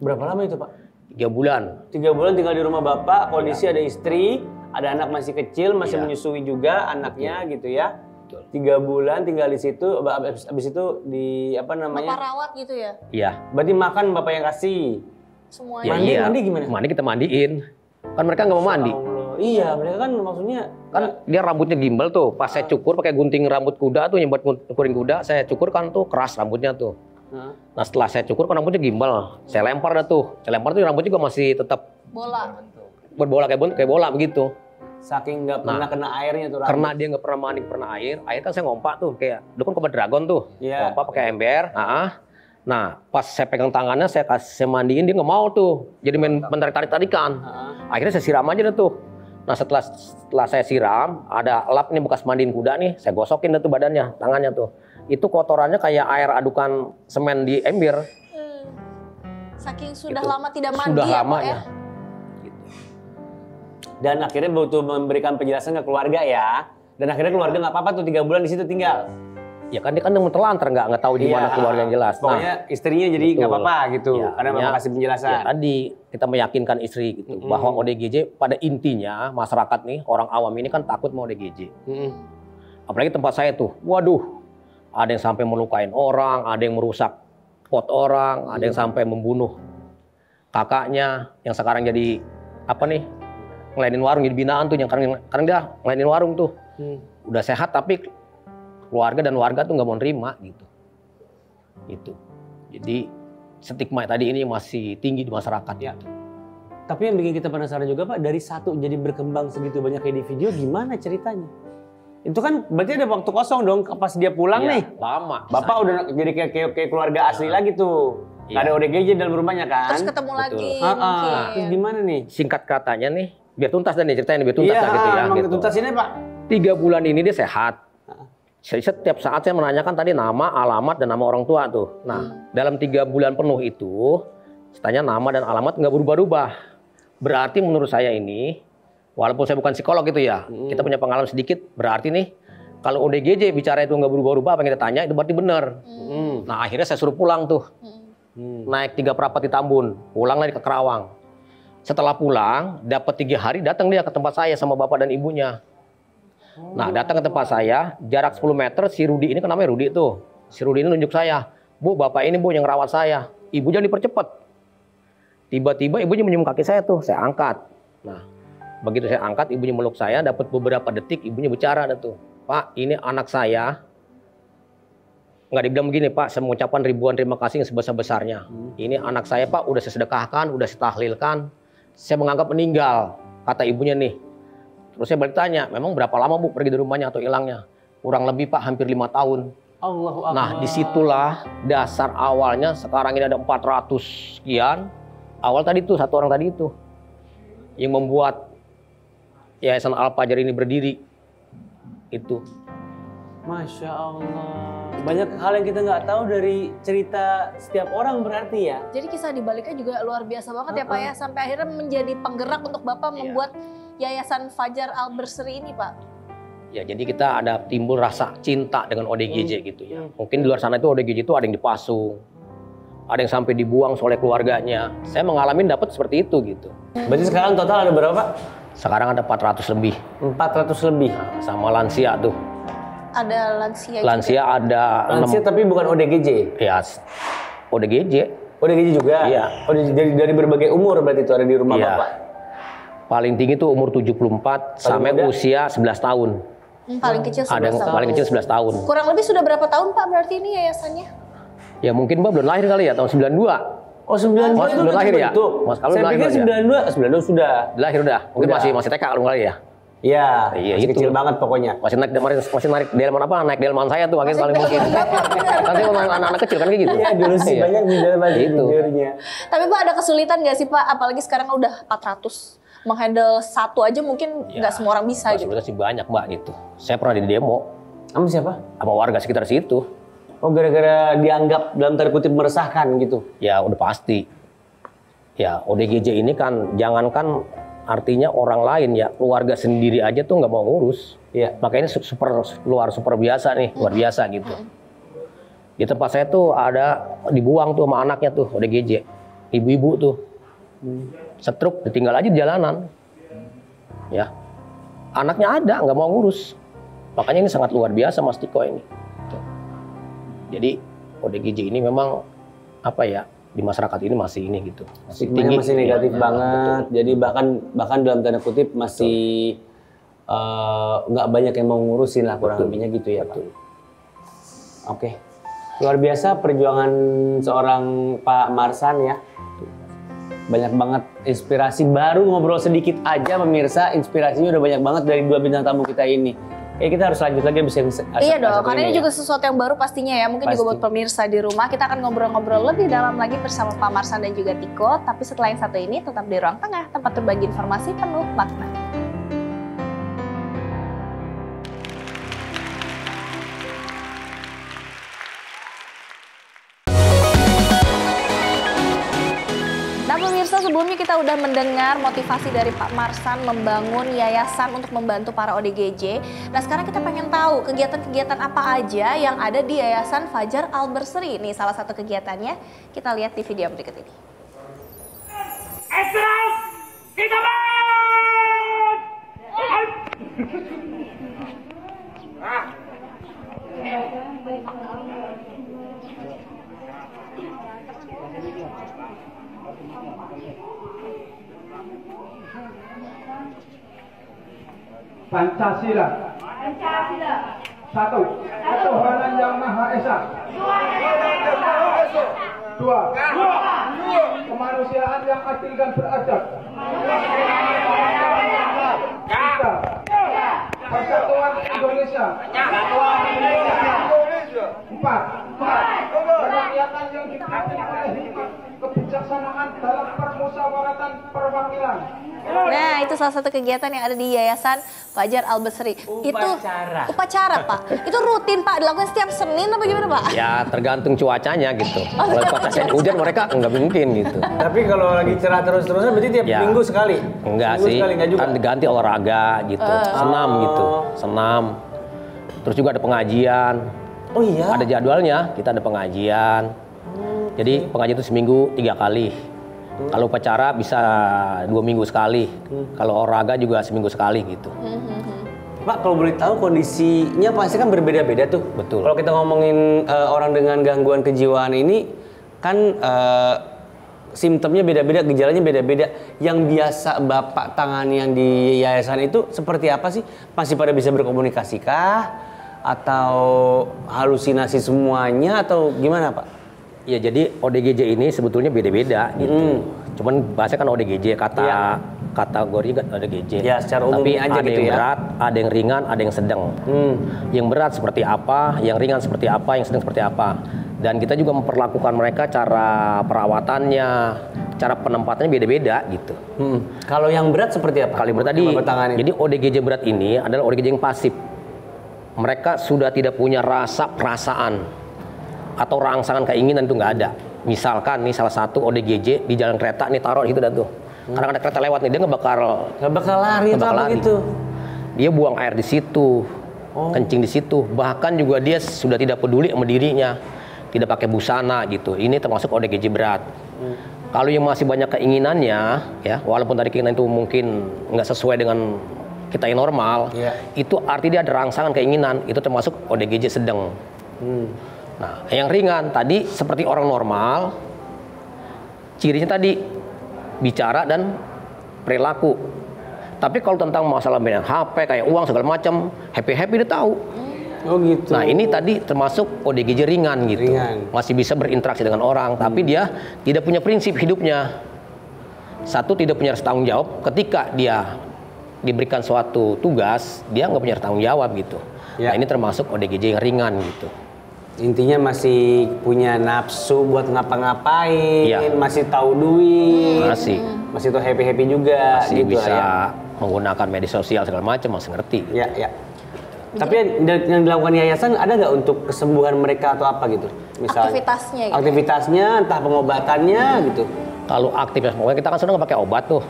Speaker 1: Berapa lama itu Pak?
Speaker 7: 3 bulan.
Speaker 1: 3 bulan tinggal di rumah Bapak, kondisi ada istri, ada anak masih kecil, masih menyusui juga anaknya gitu ya. 3 bulan tinggal di situ, abis itu di
Speaker 2: Bapak rawat gitu ya?
Speaker 7: Iya.
Speaker 1: Berarti makan Bapak yang kasih?
Speaker 2: Semuanya?
Speaker 1: Mandi gimana?
Speaker 7: Mandi kita mandiin. Kan mereka nggak mau mandi.
Speaker 1: Iya, mereka kan maksudnya
Speaker 7: kan dia rambutnya gimbal tuh. Pas saya cukur pakai gunting rambut kuda tuh yang buat ngukurin kuda, saya cukur kan tuh keras rambutnya tuh. Nah setelah saya cukur kan rambutnya gimbal, saya lempar dah tuh. Saya lempar tuh rambutnya juga masih tetap berbola kayak bola begitu.
Speaker 1: Saking nggak pernah kena airnya tuh.
Speaker 7: Karena dia nggak pernah mandi, pernah air kan saya ngompak tuh kayak, dulu kan Koba Dragon tuh, ngompak pakai ember. Nah pas saya pegang tangannya, saya mandiin, dia nggak mau tuh, jadi main tarik-tarikan. Akhirnya saya siram aja dah tuh. Nah setelah saya siram, ada lap nih bekas mandiin kuda nih, saya gosokin dah tuh badannya, tangannya tuh. Itu kotorannya kayak air adukan semen di ember.
Speaker 2: Saking sudah lama tidak mandi
Speaker 7: sudah
Speaker 2: ya
Speaker 7: lama
Speaker 2: Pak ya?
Speaker 7: Gitu.
Speaker 1: Dan akhirnya butuh memberikan penjelasan ke keluarga ya. Dan akhirnya keluarga nggak apa-apa tuh 3 bulan di situ tinggal.
Speaker 7: Ya kan dia kan yang terlantar, nggak tahu di mana keluarga yang jelas.
Speaker 1: Pokoknya istrinya jadi nggak apa-apa gitu, karena Bapak kasih penjelasan.
Speaker 7: Ya, tadi kita meyakinkan istri gitu bahwa ODGJ pada intinya masyarakat nih, orang awam ini kan takut mau ODGJ. Apalagi tempat saya tuh, waduh, ada yang sampai melukain orang, ada yang merusak pot orang, ada yang sampai membunuh kakaknya yang sekarang jadi ngelainin warung, jadi binaan tuh, yang sekarang dia ngelainin warung tuh. Udah sehat tapi keluarga dan warga tuh nggak mau nerima gitu. Itu. Jadi stigma tadi ini masih tinggi di masyarakat ya.
Speaker 1: Tapi yang bikin kita penasaran juga Pak, dari satu jadi berkembang segitu banyak kayak di video, gimana ceritanya? Itu kan berarti ada waktu kosong dong pas dia pulang nih.
Speaker 7: Lama.
Speaker 1: Bapak udah jadi kayak keluarga asli lagi tuh. Nggak ada ODGJ dalam rumahnya kan?
Speaker 2: Terus ketemu lagi.
Speaker 1: Terus gimana nih?
Speaker 7: Singkat katanya nih, biar tuntas dan ceritanya biar tuntas gitu ya.
Speaker 1: Gitu. Tuntas ini Pak.
Speaker 7: 3 bulan ini dia sehat. Jadi setiap saat saya menanyakan tadi nama, alamat, dan nama orang tua tuh. Nah, dalam 3 bulan penuh itu, saya tanya nama dan alamat nggak berubah-ubah. Berarti menurut saya ini, walaupun saya bukan psikolog gitu ya, kita punya pengalaman sedikit, berarti nih, kalau ODGJ bicara itu nggak berubah-ubah, apa yang kita tanya, itu berarti benar. Nah, akhirnya saya suruh pulang tuh. Naik 3 perapat di Tambun, pulang lagi ke Kerawang. Setelah pulang, dapat 3 hari, datang dia ke tempat saya sama bapak dan ibunya. Nah datang ke tempat saya, jarak 10 meter, si Rudi ini kan namanya Rudi tuh. Si Rudi ini nunjuk saya, Bu bapak ini Bu yang rawat saya, ibu jangan dipercepat. Tiba-tiba ibunya menyium kaki saya tuh, saya angkat. Nah begitu saya angkat, ibunya meluk saya, dapat beberapa detik, ibunya bicara dah tuh. Pak ini anak saya, nggak dibilang begini Pak, saya mengucapkan ribuan terima kasih yang sebesar-besarnya. Ini anak saya Pak, udah saya sedekahkan, udah saya tahlilkan, saya menganggap meninggal, kata ibunya nih. Terus saya balik tanya, memang berapa lama Bu pergi dari rumahnya atau hilangnya? Kurang lebih Pak, hampir 5 tahun.
Speaker 1: Allahu Akbar.
Speaker 7: Nah disitulah dasar awalnya, sekarang ini ada 400 sekian. Awal tadi tuh, 1 orang tadi itu. Yang membuat Yayasan Al-Fajar ini berdiri. Itu.
Speaker 1: Masya Allah. Banyak hal yang kita nggak tahu dari cerita setiap orang berarti ya.
Speaker 2: Jadi kisah dibaliknya juga luar biasa banget ya Pak ya. Sampai akhirnya menjadi penggerak untuk Bapak membuat Yayasan Fajar Al-Berseri ini Pak.
Speaker 7: Ya jadi kita ada timbul rasa cinta dengan ODGJ gitu ya. Mungkin di luar sana itu ODGJ itu ada yang dipasung. Ada yang sampai dibuang oleh keluarganya. Saya mengalami dapat seperti itu gitu.
Speaker 1: Berarti sekarang total ada berapa Pak?
Speaker 7: Sekarang ada 400 lebih.
Speaker 1: 400 lebih?
Speaker 7: Nah, sama lansia tuh.
Speaker 2: Ada lansia
Speaker 7: Lansia
Speaker 2: juga.
Speaker 7: ada
Speaker 1: lansia 6. Tapi bukan ODGJ?
Speaker 7: Ya, ODGJ.
Speaker 1: ODGJ juga?
Speaker 7: Iya.
Speaker 1: Oh, dari berbagai umur berarti itu ada di rumah Bapak?
Speaker 7: Paling tinggi tuh umur 74 sampai usia 11 tahun.
Speaker 2: Paling kecil 11
Speaker 7: ada yang
Speaker 2: tahun.
Speaker 7: paling kecil 11 tahun.
Speaker 2: Kurang lebih sudah berapa tahun Pak berarti ini yayasannya?
Speaker 7: Ya mungkin Mbak belum lahir kali ya, tahun 92.
Speaker 1: Oh 92
Speaker 7: Mas
Speaker 1: itu
Speaker 7: belum lahir ya?
Speaker 1: Mas kalau
Speaker 7: Saya
Speaker 1: pikir 92 sudah.
Speaker 7: Lahir udah. Mungkin masih TK belum lahir ya.
Speaker 1: Iya,
Speaker 7: Iya,
Speaker 1: masih
Speaker 7: itu.
Speaker 1: kecil banget pokoknya.
Speaker 7: Masih naik delman apa? Naik delman saya tuh paling mungkin. Kan saya anak-anak kecil kan kayak gitu.
Speaker 1: Iya, dulu sih banyak di dalam
Speaker 7: Itu.
Speaker 1: jujurnya.
Speaker 2: Tapi Pak ada kesulitan nggak sih Pak? Apalagi sekarang udah 400. Menghandle satu aja mungkin nggak semua orang bisa gitu.
Speaker 7: Kesulitan sih banyak Mbak gitu. Saya pernah di demo
Speaker 1: Sama siapa?
Speaker 7: sama warga sekitar situ.
Speaker 1: Oh, gara-gara dianggap dalam tanda kutip meresahkan gitu.
Speaker 7: Ya udah pasti. Ya ODGJ ini kan jangankan artinya orang lain ya, keluarga sendiri aja tuh nggak mau ngurus.
Speaker 1: Iya.
Speaker 7: Makanya super biasa nih, luar biasa gitu. Di tempat saya tuh ada dibuang tuh sama anaknya tuh ODGJ, ibu-ibu tuh, stroke ditinggal aja di jalanan. Ya, anaknya ada nggak mau ngurus. Makanya ini sangat luar biasa Mas Tiko ini. Jadi ODGJ ini memang apa ya, di masyarakat ini masih ini gitu, masih tinggi,
Speaker 1: Masih negatif
Speaker 7: ya,
Speaker 1: banget.
Speaker 7: betul.
Speaker 1: Jadi bahkan dalam tanda kutip masih nggak banyak yang mau ngurusin lah kurang lebihnya gitu ya Pak. Oke, luar biasa perjuangan seorang Pak Marsan ya. Banyak banget inspirasi, baru ngobrol sedikit aja pemirsa, inspirasinya udah banyak banget dari dua bintang tamu kita ini. Kita harus lanjut lagi abis yang
Speaker 2: Iya dong, karena ini juga sesuatu yang baru pastinya ya. Mungkin juga buat pemirsa di rumah, kita akan ngobrol-ngobrol lebih dalam lagi bersama Pak Marsan dan juga Tiko. Tapi setelah yang satu ini, tetap di Ruang Tengah, tempat berbagi informasi penuh makna. Nah pemirsa, sebelumnya kita udah mendengar motivasi dari Pak Marsan membangun yayasan untuk membantu para ODGJ. Nah sekarang kita pengen tahu kegiatan-kegiatan apa aja yang ada di Yayasan Fajar Al-Berseri. Nih salah satu kegiatannya, kita lihat di video berikut ini.
Speaker 8: Pancasila. Satu. Ketuhanan yang Maha Esa. Dua. Kemanusiaan yang adil dan beradab. Tiga. Persatuan Indonesia. Empat. Kerakyatan yang dipimpin oleh hikmat kebijaksanaan dalam permusyawaratan perwakilan.
Speaker 2: Nah, itu salah satu kegiatan yang ada di Yayasan Fajar Al-Berseri. Itu upacara, Pak. Itu rutin, Pak. Dilakukan setiap Senin apa gimana, Pak?
Speaker 7: Ya tergantung cuacanya gitu. Kalau cuacanya hujan mereka nggak mungkin gitu.
Speaker 1: Tapi kalau lagi cerah terus-terusan berarti tiap
Speaker 7: Ya.
Speaker 1: minggu sekali?
Speaker 7: Enggak
Speaker 1: Minggu
Speaker 7: sih,
Speaker 1: sekali, enggak juga?
Speaker 7: kan diganti olahraga gitu, senam gitu, senam. Terus juga ada pengajian.
Speaker 1: Oh iya?
Speaker 7: Ada jadwalnya, kita ada pengajian. Jadi pengajian itu seminggu 3 kali. Kalau upacara bisa 2 minggu sekali. Kalau olahraga juga seminggu sekali gitu.
Speaker 1: Pak, kalau boleh tahu kondisinya pasti kan berbeda-beda tuh.
Speaker 7: Betul.
Speaker 1: Kalau kita ngomongin orang dengan gangguan kejiwaan ini kan simptomnya beda-beda, gejalanya beda-beda. Yang biasa Bapak tangani yang di yayasan itu seperti apa sih? Masih pada bisa berkomunikasi kah? Atau halusinasi semuanya atau gimana Pak?
Speaker 7: Ya jadi ODGJ ini sebetulnya beda-beda gitu. Cuman bahasanya kan ODGJ, kategori kan ODGJ.
Speaker 1: Ya, secara umum
Speaker 7: tapi
Speaker 1: aja
Speaker 7: ada
Speaker 1: gitu
Speaker 7: yang
Speaker 1: ya.
Speaker 7: berat, ada yang ringan, ada yang sedang. Yang berat seperti apa, yang ringan seperti apa, yang sedang seperti apa. Dan kita juga memperlakukan mereka cara perawatannya, cara penempatannya beda-beda gitu.
Speaker 1: Kalau yang berat seperti apa?
Speaker 7: Kali berat tadi,
Speaker 1: Yang Bapak tangani?
Speaker 7: jadi ODGJ berat ini adalah ODGJ yang pasif. Mereka sudah tidak punya rasa perasaan atau rangsangan keinginan, itu nggak ada. Misalkan nih salah satu ODGJ di jalan kereta nih, taruh di situ dah tuh. Karena ada kereta lewat nih, dia nggak bakal
Speaker 1: lari atau apa gitu.
Speaker 7: Dia buang air di situ, kencing di situ. Bahkan juga dia sudah tidak peduli sama dirinya, tidak pakai busana gitu. Ini termasuk ODGJ berat. Kalau yang masih banyak keinginannya, ya walaupun tadi keinginan itu mungkin nggak sesuai dengan kita yang normal, itu artinya dia ada rangsangan keinginan, itu termasuk ODGJ sedang. Nah, yang ringan tadi seperti orang normal, cirinya tadi bicara dan perilaku. Tapi kalau tentang masalah main HP, kayak uang segala macam, happy dia tahu.
Speaker 1: Oh gitu.
Speaker 7: Nah ini tadi termasuk ODGJ ringan gitu, masih bisa berinteraksi dengan orang, tapi dia tidak punya prinsip hidupnya. Satu, tidak punya rasa tanggung jawab ketika dia diberikan suatu tugas, dia nggak punya tanggung jawab gitu.
Speaker 1: Ya.
Speaker 7: Nah ini termasuk ODGJ yang ringan gitu.
Speaker 1: Intinya masih punya nafsu buat ngapa-ngapain,
Speaker 7: Iya.
Speaker 1: masih tahu duit,
Speaker 7: Masih
Speaker 1: tahu happy juga,
Speaker 7: masih
Speaker 1: gitu
Speaker 7: bisa
Speaker 1: lah
Speaker 7: menggunakan media sosial segala macam, masih ngerti.
Speaker 1: ya. Ya. Tapi yang dilakukan yayasan ada nggak untuk kesembuhan mereka atau apa gitu? Misalnya
Speaker 2: Aktivitasnya gitu.
Speaker 1: aktivitasnya, entah pengobatannya gitu.
Speaker 7: Kalau aktivitas, pokoknya kita kan sudah nggak pakai obat tuh.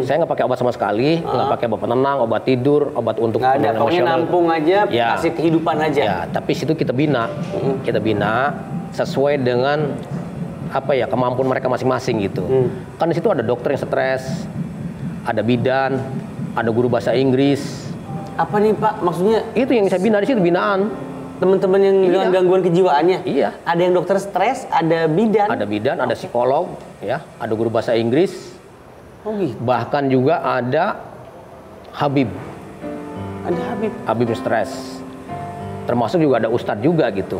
Speaker 7: Saya nggak pakai obat sama sekali, nggak pakai obat penenang, obat tidur, obat untuk
Speaker 1: Nggak ada, pokoknya nampung aja,
Speaker 7: Ya.
Speaker 1: kasih kehidupan aja.
Speaker 7: Ya, tapi situ kita bina, sesuai dengan apa ya kemampuan mereka masing-masing gitu. Kan di situ ada dokter yang stres, ada bidan, ada guru bahasa Inggris.
Speaker 1: Apa nih Pak? Maksudnya
Speaker 7: Itu yang saya bina di situ binaan.
Speaker 1: teman-teman yang dengan gangguan kejiwaannya?
Speaker 7: Iya.
Speaker 1: Ada yang dokter stres, ada bidan.
Speaker 7: Ada bidan, ada psikolog, ya, ada guru bahasa Inggris.
Speaker 1: Oh gitu.
Speaker 7: Bahkan juga ada Habib.
Speaker 1: Ada Habib.
Speaker 7: Habib stres. Termasuk juga ada ustadz juga gitu.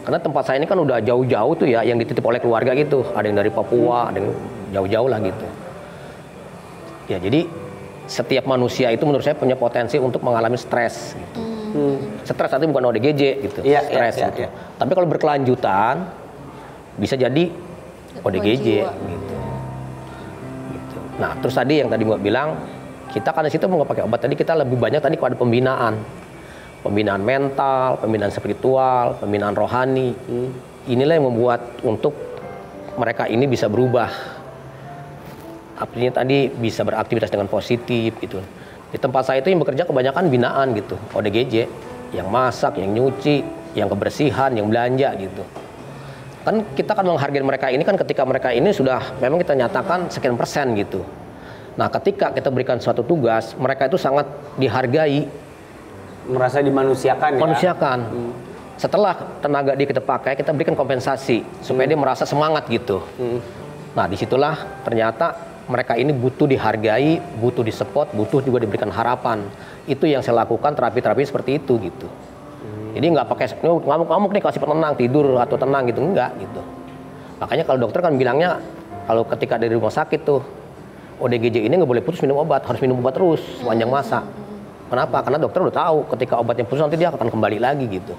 Speaker 7: Karena tempat saya ini kan udah jauh-jauh tuh ya, yang dititip oleh keluarga gitu. Ada yang dari Papua, ada yang jauh-jauh lah gitu. Ya jadi setiap manusia itu menurut saya punya potensi untuk mengalami stres. Gitu. Stres itu bukan ODGJ gitu,
Speaker 1: Iya,
Speaker 7: stres
Speaker 1: iya,
Speaker 7: gitu.
Speaker 1: iya.
Speaker 7: Tapi kalau berkelanjutan bisa jadi ODGJ gitu. Nah terus tadi yang tadi Mbak bilang, kita kan di situ nggak pakai obat, tadi kita lebih banyak tadi pada pembinaan mental, pembinaan spiritual, pembinaan rohani. Inilah yang membuat untuk mereka ini bisa berubah. Artinya tadi bisa beraktivitas dengan positif gitu. Di tempat saya itu yang bekerja kebanyakan binaan gitu, ODGJ, yang masak, yang nyuci, yang kebersihan, yang belanja gitu. Kan kita kan menghargai mereka ini kan ketika mereka ini sudah memang kita nyatakan sekian persen gitu. Nah ketika kita berikan suatu tugas, mereka itu sangat dihargai.
Speaker 1: Merasa dimanusiakan ya?
Speaker 7: Manusiakan. Setelah tenaga dia kita pakai, kita berikan kompensasi supaya dia merasa semangat gitu. Nah disitulah ternyata mereka ini butuh dihargai, butuh disupport, butuh juga diberikan harapan. Itu yang saya lakukan terapi-terapi seperti itu gitu. Jadi nggak pakai ngamuk-ngamuk nih kasih penenang tidur atau tenang gitu, enggak gitu. Makanya kalau dokter kan bilangnya kalau ketika dari rumah sakit tuh ODGJ ini nggak boleh putus minum obat, harus minum obat terus sepanjang masa. Kenapa? Karena dokter udah tahu ketika obatnya putus nanti dia akan kembali lagi gitu.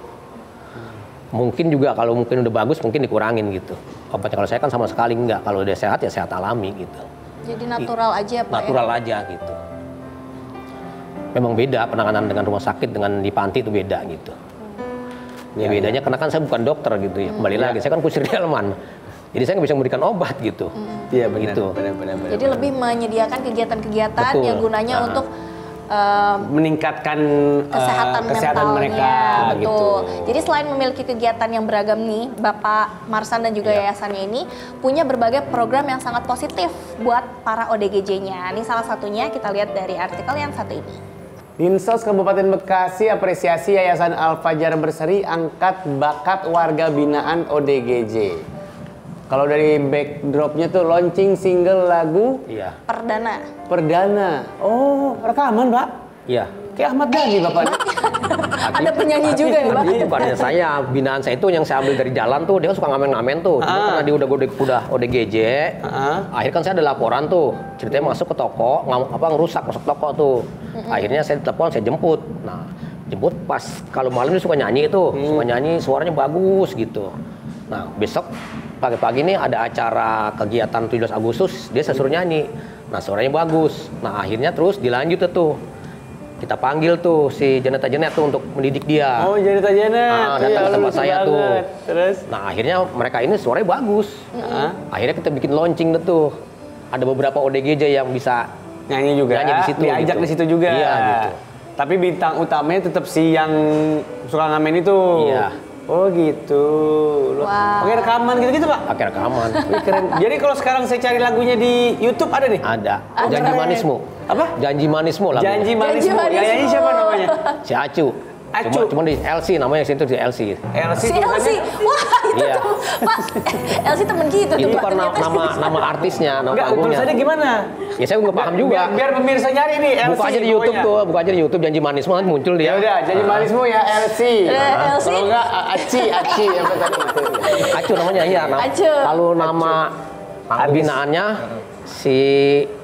Speaker 7: Mungkin juga kalau mungkin udah bagus mungkin dikurangin gitu. Obatnya kalau saya kan sama sekali enggak. Kalau udah sehat ya sehat alami gitu.
Speaker 2: Jadi natural aja Pak
Speaker 7: Natural aja gitu. Memang beda penanganan dengan rumah sakit dengan di panti itu beda gitu. Ya bedanya karena kan saya bukan dokter gitu ya. Kembali lagi saya kan kusir delman. Jadi saya nggak bisa memberikan obat gitu.
Speaker 1: Iya benar.
Speaker 7: Gitu.
Speaker 1: Benar.
Speaker 2: Jadi lebih menyediakan kegiatan-kegiatan
Speaker 7: Betul.
Speaker 2: yang gunanya untuk
Speaker 1: meningkatkan
Speaker 2: kesehatan
Speaker 1: kesehatan mereka
Speaker 2: betul.
Speaker 1: gitu.
Speaker 2: Jadi selain memiliki kegiatan yang beragam nih, Bapak Marsan dan juga yayasannya ini punya berbagai program yang sangat positif buat para ODGJ-nya. Ini salah satunya kita lihat dari artikel yang satu ini.
Speaker 1: Dinsos Kabupaten Bekasi apresiasi Yayasan Al-Fajar Berseri angkat bakat warga binaan ODGJ. Kalau dari backdropnya tuh launching single lagu Perdana. Oh, rekaman Pak?
Speaker 7: Iya.
Speaker 1: Kayak Ahmad Dhani Bapak.
Speaker 2: Ada penyanyi juga ya Pak?
Speaker 7: Bukannya saya, binaan saya itu yang saya ambil dari jalan tuh, dia suka ngamen-ngamen tuh. Karena dia udah ODGJ, akhirnya kan saya ada laporan tuh, ceritanya masuk ke toko, ngerusak masuk toko tuh. Akhirnya saya telepon, saya jemput. Nah, jemput pas kalau malam dia suka nyanyi tuh, suka nyanyi, suaranya bagus gitu. Nah, besok pagi-pagi ini ada acara kegiatan 17 Agustus, dia saya suruh nyanyi. Nah, suaranya bagus. Nah, akhirnya terus dilanjut tuh. Kita panggil tuh si Janet tuh untuk mendidik dia.
Speaker 1: Oh, Janet.
Speaker 7: Nah, datang ke tempat saya tuh.
Speaker 1: Terus?
Speaker 7: Nah, akhirnya mereka ini suaranya bagus. Akhirnya kita bikin launching tuh. Ada beberapa ODGJ yang bisa
Speaker 1: nyanyi juga.
Speaker 7: Nyanyi di situ.
Speaker 1: Diajak
Speaker 7: gitu.
Speaker 1: di situ juga.
Speaker 7: Iya, gitu.
Speaker 1: Tapi bintang utamanya tetap si yang suka ngamen itu.
Speaker 7: Iya.
Speaker 1: Oh gitu.
Speaker 2: Wow.
Speaker 1: Pakai rekaman gitu-gitu Pak?
Speaker 7: Pakai rekaman.
Speaker 1: Wih, keren. Jadi kalau sekarang saya cari lagunya di YouTube ada nih?
Speaker 7: Ada. Janji Manismu.
Speaker 1: Apa?
Speaker 7: Janji Manismu lagu.
Speaker 1: Janji Manismu. Nyanyi siapa namanya?
Speaker 7: Si Acu.
Speaker 1: Acu.
Speaker 7: Cuma di LC namanya situ di LC.
Speaker 1: LC.
Speaker 2: Si Elsie. Wah, itu
Speaker 7: Iya.
Speaker 2: tuh. Pak, Elsie temen kita tuh.
Speaker 7: Itu
Speaker 2: Pak.
Speaker 7: karena
Speaker 2: Ternyata-
Speaker 7: nama artisnya, nama
Speaker 1: Enggak,
Speaker 7: panggungnya.
Speaker 1: tulisannya gimana?
Speaker 7: Ya saya nggak paham juga.
Speaker 1: Biar pemirsa nyari nih LC.
Speaker 7: Buka aja di YouTube tuh, buka aja di YouTube Janji Manismu nanti muncul dia.
Speaker 1: Ya udah, Janji Manismu ya LC.
Speaker 2: Elsie.
Speaker 1: Kalau enggak Aci apa tadi?
Speaker 7: Acu namanya iya.
Speaker 2: Acu.
Speaker 7: Kalau nama Pembinaannya si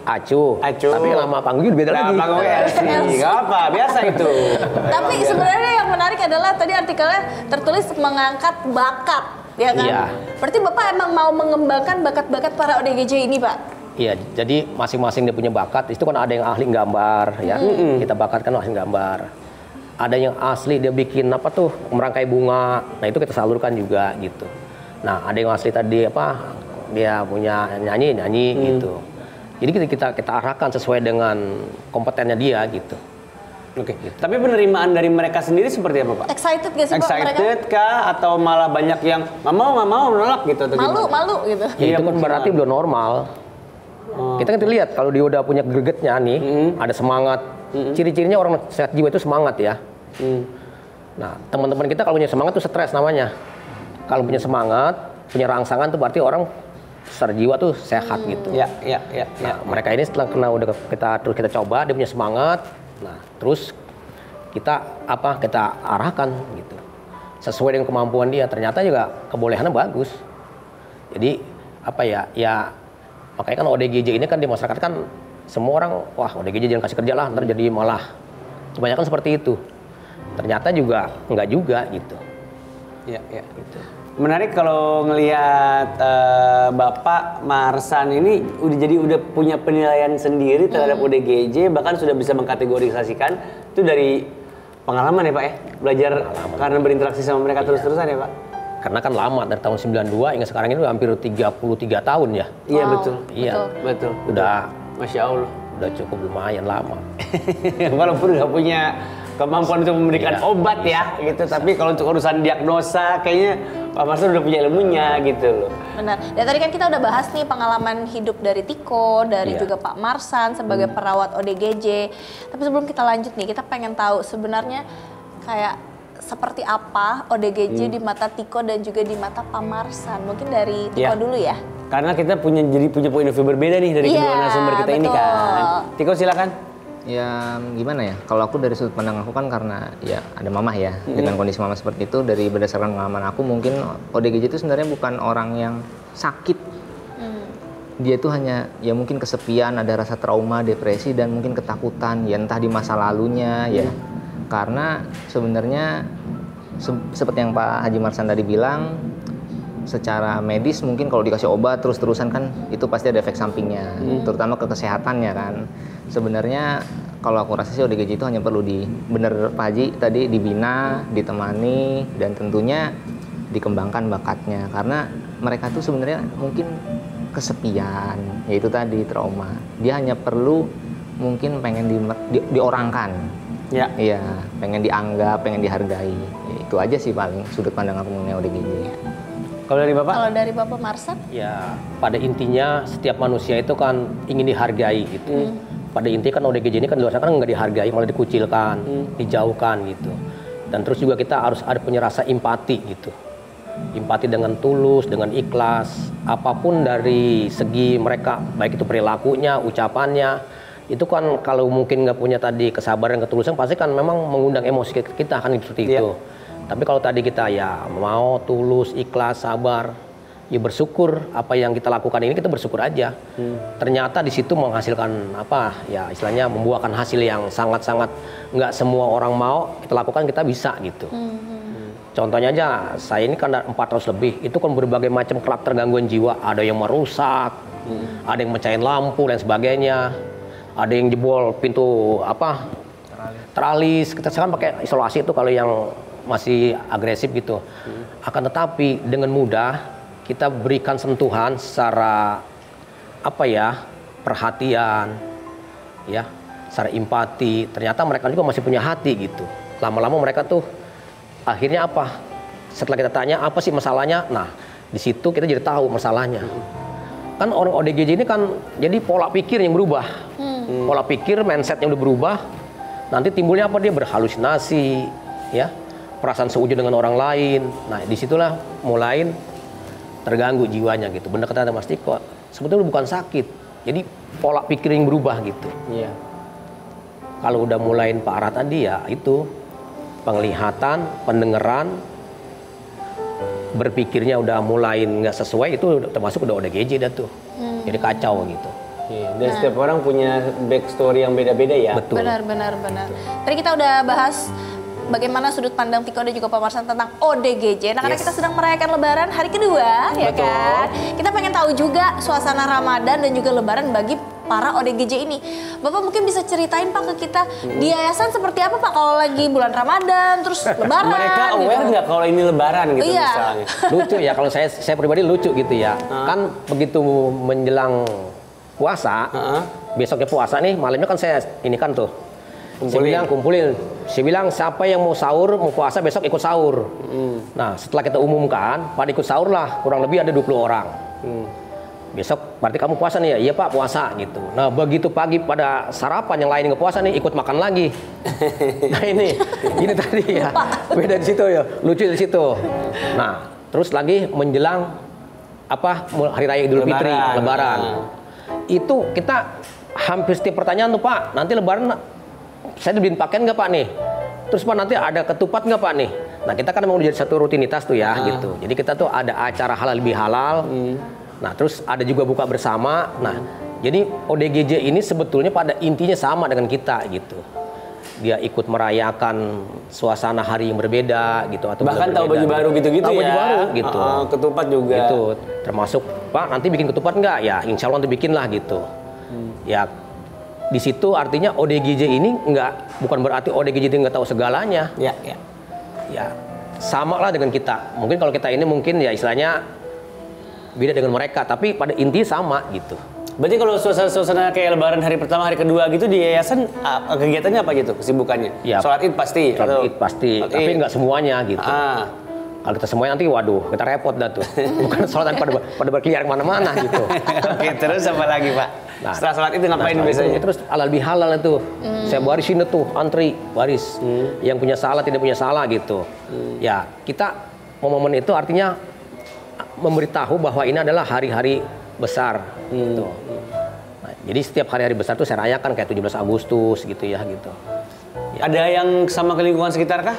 Speaker 7: Acu. Tapi nama panggungnya beda lagi.
Speaker 1: Panggungnya Elsie. Gak apa, biasa itu.
Speaker 2: Tapi sebenarnya yang menarik adalah tadi artikelnya tertulis mengangkat bakat, ya kan?
Speaker 7: Iya.
Speaker 2: Berarti Bapak emang mau mengembangkan bakat-bakat para ODGJ ini, Pak?
Speaker 7: Iya, jadi masing-masing dia punya bakat. Itu kan ada yang ahli gambar, ya. Kita bakat kan ahli gambar. Ada yang asli dia bikin apa tuh merangkai bunga. Nah itu kita salurkan juga gitu. Nah ada yang asli tadi apa dia punya nyanyi gitu. Jadi kita arahkan sesuai dengan kompetennya dia gitu.
Speaker 1: Oke. Tapi penerimaan dari mereka sendiri seperti apa, Pak?
Speaker 2: Excited gak sih Pak mereka?
Speaker 1: Excited kah atau malah banyak yang nggak mau menolak gitu? Atau
Speaker 2: malu gitu.
Speaker 7: Ya, itu kan berarti udah normal. Kita kan lihat kalau dia udah punya gregetnya nih, ada semangat. Ciri-cirinya orang sehat jiwa itu semangat ya. Nah, teman-teman kita kalau punya semangat itu stres namanya. Kalau punya semangat, punya rangsangan tuh berarti orang secara jiwa tuh sehat gitu.
Speaker 1: Ya.
Speaker 7: Nah, mereka ini setelah udah kita coba, dia punya semangat. Nah, terus kita arahkan gitu. Sesuai dengan kemampuan dia. Ternyata juga kebolehannya bagus. Jadi makanya kan ODGJ ini kan di masyarakat kan semua orang, wah ODGJ jangan kasih kerja lah, ntar jadi malah kebanyakan seperti itu. Ternyata juga enggak juga gitu.
Speaker 1: Ya. Gitu. Menarik kalau ngelihat Bapak Marsan ini udah punya penilaian sendiri terhadap ODGJ, bahkan sudah bisa mengkategorisasikan itu dari pengalaman ya Pak ya? Belajar karena berinteraksi sama mereka terus-terusan ya Pak?
Speaker 7: Karena kan lama dari tahun 92 hingga sekarang ini hampir 33 tahun ya.
Speaker 1: Iya betul.
Speaker 7: Iya.
Speaker 1: Betul.
Speaker 7: Udah
Speaker 1: Masya Allah.
Speaker 7: Udah cukup lumayan lama.
Speaker 1: Walaupun nggak punya kemampuan untuk memberikan obat ya gitu, tapi kalau untuk urusan diagnosa kayaknya Pak Marsan udah punya ilmunya gitu loh.
Speaker 2: Benar. Dan tadi kan kita udah bahas nih pengalaman hidup dari Tiko, dari juga Pak Marsan sebagai perawat ODGJ. Tapi sebelum kita lanjut nih, kita pengen tahu sebenarnya kayak seperti apa ODGJ di mata Tiko dan juga di mata Pak Marsan. Mungkin dari Tiko dulu ya.
Speaker 1: Karena kita punya point of view berbeda nih dari kedua narasumber kita ini kan. Tiko silakan.
Speaker 3: Ya gimana ya, kalau aku dari sudut pandang aku kan karena ya ada mamah ya, dengan kondisi mamah seperti itu, dari berdasarkan pengalaman aku mungkin ODGJ itu sebenarnya bukan orang yang sakit. Dia itu hanya ya mungkin kesepian, ada rasa trauma, depresi dan mungkin ketakutan ya entah di masa lalunya ya. Karena sebenarnya seperti yang Pak Haji Marsan tadi bilang, secara medis mungkin kalau dikasih obat terus-terusan kan itu pasti ada efek sampingnya, terutama ke kesehatannya kan. Sebenarnya kalau aku rasa sih ODGJ itu hanya perlu bener Pak Haji tadi dibina, ditemani dan tentunya dikembangkan bakatnya, karena mereka tuh sebenarnya mungkin kesepian, yaitu tadi trauma. Dia hanya perlu mungkin pengen diorangkan. Ya. Iya, pengen dianggap, pengen dihargai. Ya, itu aja sih paling sudut pandang aku mengenai ODGJ.
Speaker 1: Kalau dari Bapak?
Speaker 2: Kalau dari Bapak Marsan?
Speaker 7: Ya, pada intinya setiap manusia itu kan ingin dihargai gitu. Pada intinya kan ODGJ ini kan di luar sana kan nggak dihargai, malah dikucilkan, dijauhkan gitu. Dan terus juga kita harus ada punya rasa empati gitu. Empati dengan tulus, dengan ikhlas, apapun dari segi mereka, baik itu perilakunya, ucapannya. Itu kan kalau mungkin nggak punya tadi kesabaran, ketulusan, pasti kan memang mengundang emosi kita kan seperti itu. Tapi kalau tadi kita ya mau tulus, ikhlas, sabar, ya bersyukur apa yang kita lakukan ini kita bersyukur aja. Ternyata di situ menghasilkan apa ya istilahnya membuahkan hasil yang sangat-sangat nggak semua orang mau kita lakukan, kita bisa gitu. Contohnya aja saya ini kan 400 lebih, itu kan berbagai macam karakter gangguan jiwa, ada yang merusak, ada yang mecahin lampu dan sebagainya. Ada yang jebol pintu teralis. Kita sekarang pakai isolasi itu kalau yang masih agresif gitu. Akan tetapi dengan mudah kita berikan sentuhan secara perhatian, ya, secara empati. Ternyata mereka juga masih punya hati gitu. Lama-lama mereka tuh akhirnya apa? Setelah kita tanya apa sih masalahnya, nah di situ kita jadi tahu masalahnya. Kan orang ODGJ ini kan jadi pola pikir yang berubah. Pola pikir, mindset yang udah berubah, nanti timbulnya apa, dia berhalusinasi, ya, perasaan seujud dengan orang lain. Nah, disitulah mulai terganggu jiwanya gitu. Benar kata Mas Tiko, sebetulnya bukan sakit, jadi pola pikir yang berubah gitu. Iya. Kalau udah mulai parah tadi ya itu penglihatan, pendengaran, berpikirnya udah mulai nggak sesuai, itu termasuk udah ODGJ dah tuh. Jadi kacau gitu.
Speaker 1: Dan setiap orang punya backstory yang beda-beda ya.
Speaker 7: Betul.
Speaker 2: Benar. Tadi kita udah bahas bagaimana sudut pandang Tiko dan juga Pak Marsan tentang ODGJ. Nah, karena kita sedang merayakan Lebaran hari kedua, ya kan? Kita pengen tahu juga suasana Ramadan dan juga Lebaran bagi para ODGJ ini. Bapak mungkin bisa ceritain Pak ke kita di yayasan seperti apa Pak kalau lagi bulan Ramadan terus Lebaran.
Speaker 1: Mereka aware nggak kalau ini Lebaran gitu misalnya?
Speaker 7: Lucu ya, kalau saya pribadi lucu gitu ya. Kan begitu menjelang puasa, besoknya puasa nih, malamnya kan saya ini kan tuh. Saya bilang kumpulin. Saya bilang siapa yang mau sahur, mau puasa besok ikut sahur. Nah setelah kita umumkan, pada ikut sahur lah, kurang lebih ada 20 orang. Besok berarti kamu puasa nih ya? Iya Pak, puasa gitu. Nah begitu pagi pada sarapan yang lain nggak puasa nih, ikut makan lagi. Nah ini tadi ya, beda di situ ya, lucu di situ. Nah terus lagi menjelang hari raya Idul Fitri, Lebaran. Itu kita hampir setiap pertanyaan tuh Pak, nanti Lebaran saya dibeliin pakaian nggak Pak nih? Terus Pak nanti ada ketupat nggak Pak nih? Nah kita kan memang jadi satu rutinitas tuh ya gitu. Jadi kita tuh ada acara halal bihalal. Nah terus ada juga buka bersama. Nah jadi ODGJ ini sebetulnya pada intinya sama dengan kita gitu. Dia ikut merayakan suasana hari yang berbeda gitu. Atau
Speaker 1: bahkan tahu baju baru gitu-gitu ya.
Speaker 7: Baju baru gitu.
Speaker 1: Ketupat juga.
Speaker 7: Gitu. Termasuk Pak nanti bikin ketupat nggak? Ya insya Allah nanti bikin lah gitu. Ya di situ artinya ODGJ ini bukan berarti ODGJ itu nggak tahu segalanya. Ya sama lah dengan kita. Mungkin kalau kita ini mungkin ya istilahnya beda dengan mereka, tapi pada inti sama gitu.
Speaker 1: Berarti kalau suasana kayak Lebaran hari pertama, hari kedua gitu di yayasan kegiatannya apa gitu kesibukannya?
Speaker 7: Ya,
Speaker 1: sholat Id pasti.
Speaker 7: Sholat Id pasti, tapi nggak semuanya gitu. Kalau kita semuanya nanti waduh kita repot dah tuh. Bukan sholat pada berkeliaran kemana-mana gitu.
Speaker 1: Oke, terus apa lagi Pak? Nah, setelah sholat itu ngapain biasanya?
Speaker 7: Terus halal bihalal itu. Saya barisin tuh antri baris. Yang punya salah tidak punya salah gitu. Ya kita momen itu artinya memberitahu bahwa ini adalah hari-hari besar gitu. Nah, jadi setiap hari-hari besar tuh saya rayakan kayak 17 Agustus gitu ya gitu. Ya.
Speaker 1: Ada yang sama ke lingkungan sekitar kah?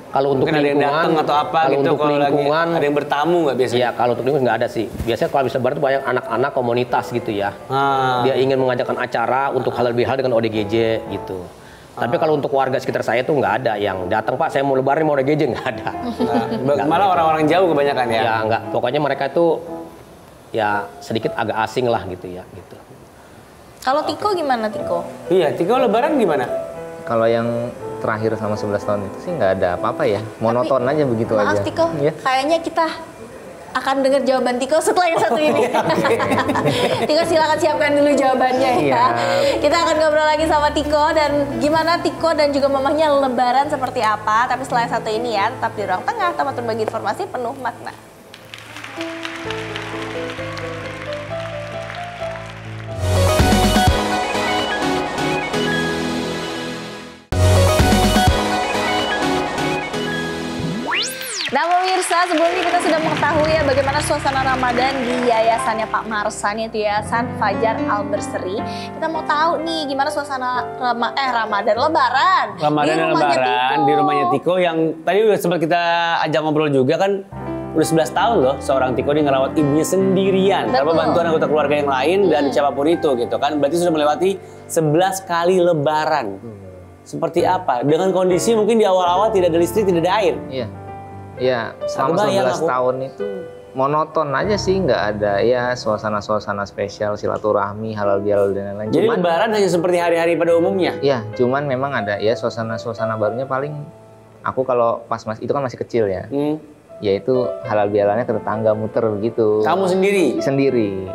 Speaker 7: Kalau untuk
Speaker 1: mungkin
Speaker 7: lingkungan,
Speaker 1: ada yang datang atau apa
Speaker 7: kalau
Speaker 1: gitu,
Speaker 7: untuk
Speaker 1: kalau
Speaker 7: lingkungan
Speaker 1: lagi ada yang bertamu nggak biasanya?
Speaker 7: Iya, kalau untuk lingkungan nggak ada sih. Biasanya kalau bisa Lebaran itu banyak anak-anak komunitas gitu ya. Dia ingin mengajakkan acara untuk halal bihalal dengan ODGJ gitu. Tapi kalau untuk warga sekitar saya tuh nggak ada yang datang Pak, saya mau Lebaran mau ODGJ, nggak ada.
Speaker 1: Malah orang-orang jauh kebanyakan ya?
Speaker 7: Ya nggak. Pokoknya mereka itu ya sedikit agak asing lah gitu ya gitu.
Speaker 2: Kalau Tiko gimana Tiko?
Speaker 1: Iya, Tiko Lebaran gimana?
Speaker 3: Kalau yang terakhir sama 11 tahun itu sih nggak ada apa-apa ya, monoton aja begitu aja.
Speaker 2: Maaf Tiko, kayaknya kita akan dengar jawaban Tiko setelah yang satu ini. Tiko silakan siapkan dulu jawabannya ya. Kita akan ngobrol lagi sama Tiko dan gimana Tiko dan juga mamahnya Lebaran seperti apa. Tapi setelah yang satu ini ya, tetap di Ruang Tengah, tempat berbagi informasi penuh makna. Nah pemirsa, sebelumnya kita sudah mengetahui ya bagaimana suasana Ramadan di yayasannya Pak Marsan, yaitu Yayasan Fajar Al Berseri. Kita mau tahu nih gimana suasana Ramadan Lebaran.
Speaker 1: Ramadan dan Lebaran di rumahnya Tiko yang tadi udah sempat kita ajak ngobrol juga kan. Udah 11 tahun loh seorang Tiko dia ngerawat ibunya sendirian. Tanpa bantuan anggota keluarga yang lain dan siapapun itu gitu kan. Berarti sudah melewati 11 kali Lebaran. Seperti apa? Dengan kondisi mungkin di awal-awal tidak ada listrik, tidak ada air.
Speaker 3: Iya, selama 11 tahun itu monoton aja sih, nggak ada ya suasana-suasana spesial, silaturahmi, halal bihalal dan lain-lain.
Speaker 1: Jadi Lebaran hanya seperti hari-hari pada umumnya?
Speaker 3: Iya, cuman memang ada ya suasana-suasana barunya paling aku kalau pas itu kan masih kecil ya. Yaitu halal bihalalnya ke tetangga muter begitu.
Speaker 1: Kamu sendiri?
Speaker 3: Sendiri.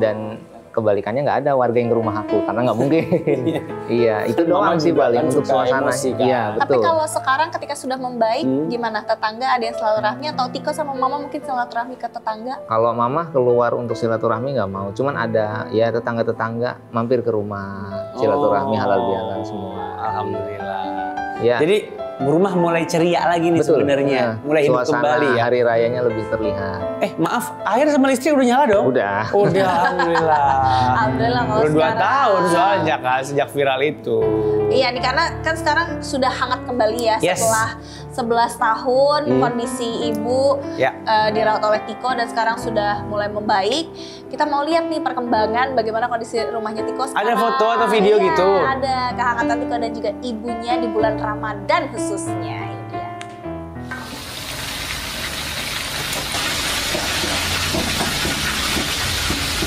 Speaker 3: Dan kebalikannya nggak ada warga yang ke rumah aku karena nggak mungkin. Iya, itu doang sih paling untuk suasana. Iya, betul.
Speaker 2: Tapi kalau sekarang ketika sudah membaik, gimana tetangga ada yang silaturahmi atau Tiko sama Mama mungkin silaturahmi ke tetangga?
Speaker 3: Kalau Mama keluar untuk silaturahmi nggak mau, cuman ada ya tetangga-tetangga mampir ke rumah silaturahmi halal bihalal semua.
Speaker 1: Alhamdulillah.
Speaker 3: Ya.
Speaker 1: Jadi rumah mulai ceria lagi nih sebenarnya. Mulai hidup kembali ya.
Speaker 3: Hari rayanya lebih terlihat.
Speaker 1: Maaf, air sama listrik udah nyala dong?
Speaker 3: Udah.
Speaker 1: Alhamdulillah.
Speaker 2: Alhamdulillah kalau
Speaker 1: udah 2 tahun soalnya kan sejak viral itu.
Speaker 2: Iya nih, karena kan sekarang sudah hangat kembali ya setelah 11 tahun kondisi ibu dirawat oleh Tiko dan sekarang sudah mulai membaik. Kita mau lihat nih perkembangan bagaimana kondisi rumahnya Tiko sekarang.
Speaker 1: Ada foto atau video gitu?
Speaker 2: Ada kehangatan Tiko dan juga ibunya di bulan Ramadan khususnya. Ini dia.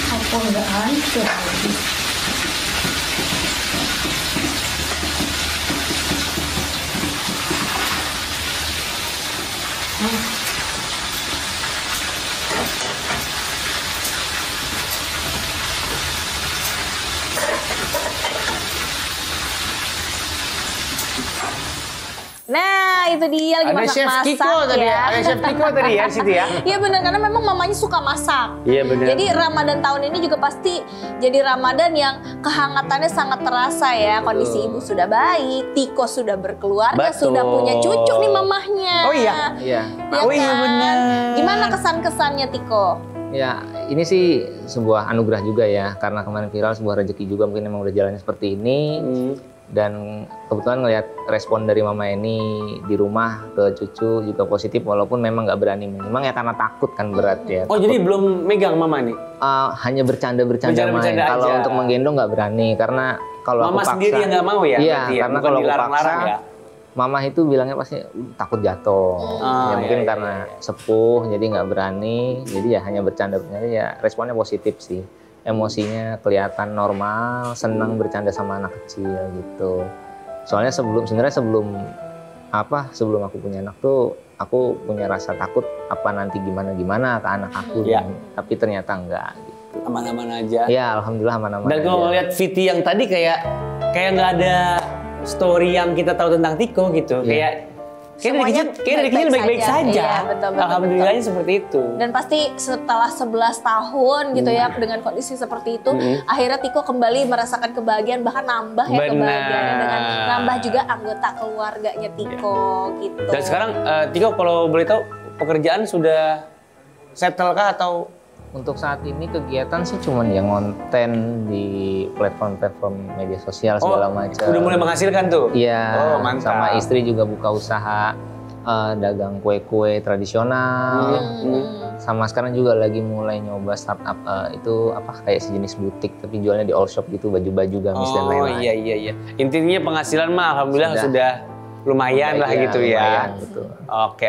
Speaker 9: Apa udah hancur?
Speaker 2: Nah, itu dia lagi masak-masak ya.
Speaker 1: Ada Chef Tiko tadi ya di situ ya.
Speaker 2: Iya benar, karena memang mamanya suka masak.
Speaker 1: Iya benar.
Speaker 2: Jadi Ramadan tahun ini juga pasti jadi Ramadan yang kehangatannya sangat terasa ya. Kondisi ibu sudah baik, Tiko sudah berkeluarga, sudah punya cucu nih mamahnya.
Speaker 1: Oh iya?
Speaker 3: Iya.
Speaker 2: Ya
Speaker 1: oh iya
Speaker 2: kan?
Speaker 1: benar.
Speaker 2: Gimana kesan-kesannya Tiko?
Speaker 3: Ya, ini sih sebuah anugerah juga ya, karena kemarin viral sebuah rezeki juga, mungkin memang udah jalannya seperti ini. Dan kebetulan ngelihat respon dari mama ini di rumah ke cucu juga positif, walaupun memang nggak berani memang ya karena takut kan berat ya.
Speaker 1: Oh jadi belum megang mama nih?
Speaker 3: Hanya bercanda-bercanda main. Kalau untuk menggendong nggak berani, karena kalau
Speaker 1: mama
Speaker 3: aku paksa
Speaker 1: sendiri yang nggak mau ya?
Speaker 3: Iya, karena kalau aku paksa
Speaker 1: ya?
Speaker 3: mama itu bilangnya pasti takut jatuh. Ya mungkin karena sepuh jadi nggak berani, jadi ya hanya bercanda-bercanda, ya responnya positif sih. Emosinya kelihatan normal, senang bercanda sama anak kecil gitu. Soalnya sebenarnya sebelum aku punya anak tuh aku punya rasa takut apa nanti gimana ke anak aku, tapi ternyata enggak gitu.
Speaker 1: Aman-aman aja.
Speaker 3: Ya alhamdulillah aman-aman.
Speaker 1: Dan kalau ngeliat Viti yang tadi kayak nggak ada story yang kita tahu tentang Tiko gitu, kayak dari kecil baik-baik saja.
Speaker 2: Iya, betul,
Speaker 1: Alhamdulillahnya seperti itu.
Speaker 2: Dan pasti setelah 11 tahun gitu ya dengan kondisi seperti itu, akhirnya Tiko kembali merasakan kebahagiaan, bahkan nambah ya kebahagiaannya dengan nambah juga anggota keluarganya Tiko gitu.
Speaker 1: Dan sekarang Tiko kalau boleh tahu pekerjaan sudah settle kah atau?
Speaker 3: Untuk saat ini kegiatan sih cuman yang konten di platform-platform media sosial segala macam.
Speaker 1: Udah mulai menghasilkan tuh?
Speaker 3: Iya, sama istri juga buka usaha dagang kue-kue tradisional. Sama sekarang juga lagi mulai nyoba startup itu kayak sejenis butik tapi jualnya di all shop gitu, baju-baju gamis dan lain-lain.
Speaker 1: Oh iya. Intinya penghasilan mah alhamdulillah sudah lumayan lah gitu ya.
Speaker 3: Lumayan, betul.
Speaker 1: Oke.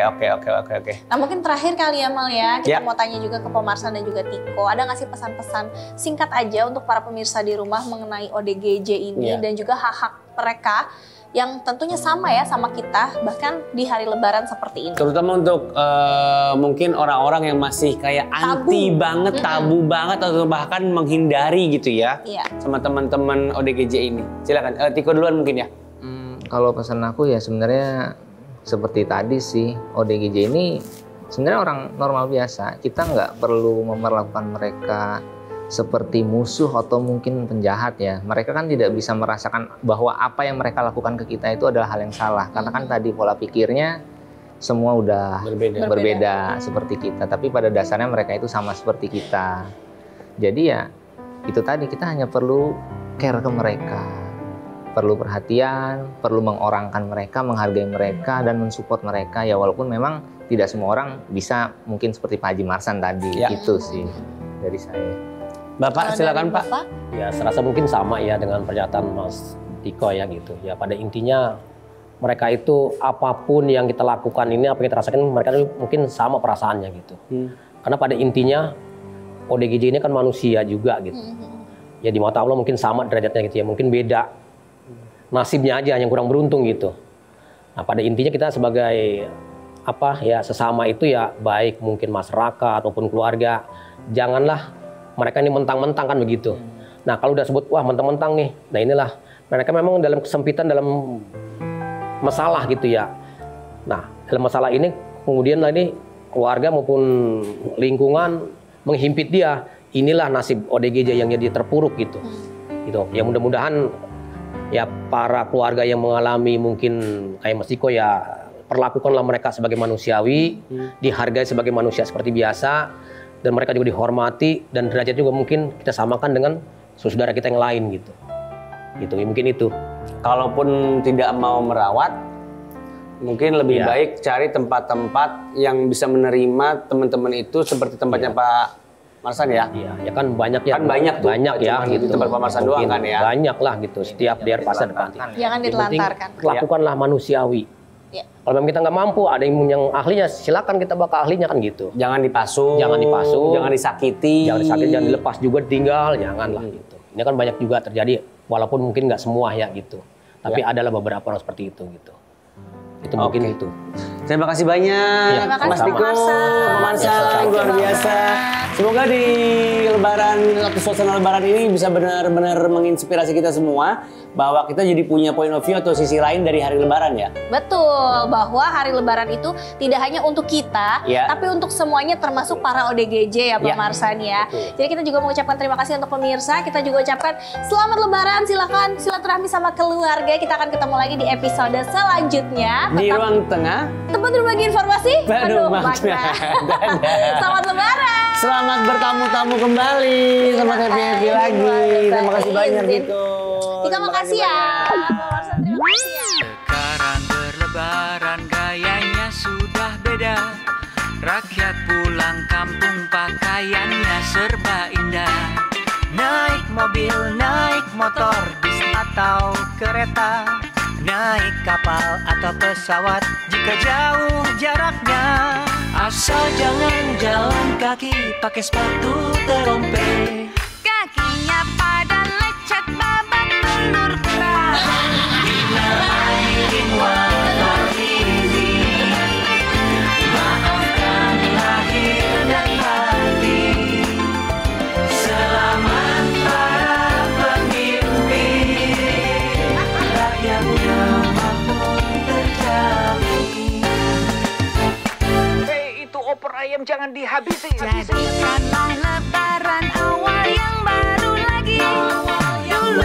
Speaker 2: Nah mungkin terakhir kali ya Mal ya, kita mau tanya juga ke Pemarsan dan juga Tiko, ada nggak sih pesan-pesan singkat aja untuk para pemirsa di rumah mengenai ODGJ ini dan juga hak-hak mereka yang tentunya sama ya sama kita, bahkan di hari Lebaran seperti ini. Terutama
Speaker 1: untuk mungkin orang-orang yang masih kayak anti banget, tabu banget atau bahkan menghindari gitu ya sama teman-teman ODGJ ini. Silakan Tiko duluan mungkin ya.
Speaker 3: Kalau pesan aku ya sebenarnya seperti tadi sih, ODGJ ini sebenarnya orang normal biasa. Kita nggak perlu memperlakukan mereka seperti musuh atau mungkin penjahat ya. Mereka kan tidak bisa merasakan bahwa apa yang mereka lakukan ke kita itu adalah hal yang salah. Karena kan tadi pola pikirnya semua udah berbeda seperti kita. Tapi pada dasarnya mereka itu sama seperti kita. Jadi ya itu tadi, kita hanya perlu care ke mereka. Perlu perhatian, perlu mengorangkan mereka, menghargai mereka, dan mensupport mereka. Ya walaupun memang tidak semua orang bisa mungkin seperti Pak Haji Marsan tadi. Itu sih dari saya.
Speaker 1: Bapak silakan Pak.
Speaker 7: Ya serasa mungkin sama ya dengan pernyataan Mas Tiko ya gitu. Ya pada intinya mereka itu apapun yang kita lakukan ini, apa yang kita rasakan, mereka mungkin sama perasaannya gitu. Karena pada intinya ODGJ ini kan manusia juga gitu. Ya di mata Allah mungkin sama derajatnya gitu ya, mungkin beda. Nasibnya aja yang kurang beruntung gitu. Nah pada intinya kita sebagai sesama itu ya, baik mungkin masyarakat maupun keluarga, janganlah mereka ini mentang-mentang kan begitu. Nah kalau udah sebut wah mentang-mentang nih, nah inilah mereka memang dalam kesempitan, dalam masalah gitu ya. Nah dalam masalah ini kemudian ini keluarga maupun lingkungan menghimpit dia. Inilah nasib ODGJ yang jadi terpuruk gitu. Ya mudah-mudahan ya para keluarga yang mengalami mungkin kayak Mas Diko ya perlakukanlah mereka sebagai manusiawi, dihargai sebagai manusia seperti biasa, dan mereka juga dihormati dan derajat juga mungkin kita samakan dengan saudara kita yang lain gitu. Gitu mungkin itu.
Speaker 1: Kalaupun tidak mau merawat, mungkin lebih baik cari tempat-tempat yang bisa menerima teman-teman itu seperti tempatnya Pak Marsan ya.
Speaker 7: Iya, ya kan banyak ya.
Speaker 1: Kan banyak tuh.
Speaker 7: Banyak ya
Speaker 1: gitu. Tempat Pak Marsan doang kan ya.
Speaker 7: Banyak lah gitu. Setiap daerah pasti ada panti.
Speaker 2: Jangan ditelantarkan.
Speaker 7: Lakukanlah manusiawi.
Speaker 2: Ya.
Speaker 7: Kalau memang kita nggak mampu, ada yang ahlinya, silakan kita bawa ke ahlinya kan gitu.
Speaker 1: Jangan dipasung. Jangan disakiti.
Speaker 7: Jangan disakiti, jangan dilepas juga, ditinggal, janganlah gitu. Ini kan banyak juga terjadi, walaupun mungkin nggak semua ya gitu. Tapi adalah beberapa orang seperti itu gitu. Itu mungkin itu.
Speaker 1: Terima kasih banyak, Mas Diko, Pak Marsan, luar biasa. Semoga di Lebaran, waktu suasana Lebaran ini bisa benar-benar menginspirasi kita semua bahwa kita jadi punya point of view atau sisi lain dari hari Lebaran ya.
Speaker 2: Betul, bahwa hari Lebaran itu tidak hanya untuk kita, tapi untuk semuanya termasuk para ODGJ ya Pak Marsan ya. Jadi kita juga mengucapkan terima kasih untuk pemirsa, kita juga ucapkan selamat Lebaran, silahkan silaturahmi sama keluarga. Kita akan ketemu lagi di episode selanjutnya.
Speaker 1: Di Ruang Tengah.
Speaker 2: Tempat berbagi informasi.
Speaker 1: Aduh, makna.
Speaker 2: Selamat Lebaran.
Speaker 1: Selamat bertamu-tamu kembali. Selamat happy lagi. Terima kasih banyak Diko.
Speaker 2: Diko makasih ya. Pak Marsan terima kasih ya.
Speaker 10: Sekarang berlebaran gayanya sudah beda. Rakyat pulang kampung pakaiannya serba indah. Naik mobil, naik motor, bis atau kereta. Naik kapal atau pesawat jika jauh jaraknya. Asal jangan jalan kaki pakai sepatu terompe.
Speaker 11: Kakinya pada lecet babat telur kerah.
Speaker 10: Bila airin walau ini, maafkan lahir dan hati. Selamat para pemimpin, rakyat apapun terjadi.
Speaker 8: Itu opor ayam jangan dihabisi.
Speaker 11: Jadikanlah Lebaran awal yang baru lagi. Dulu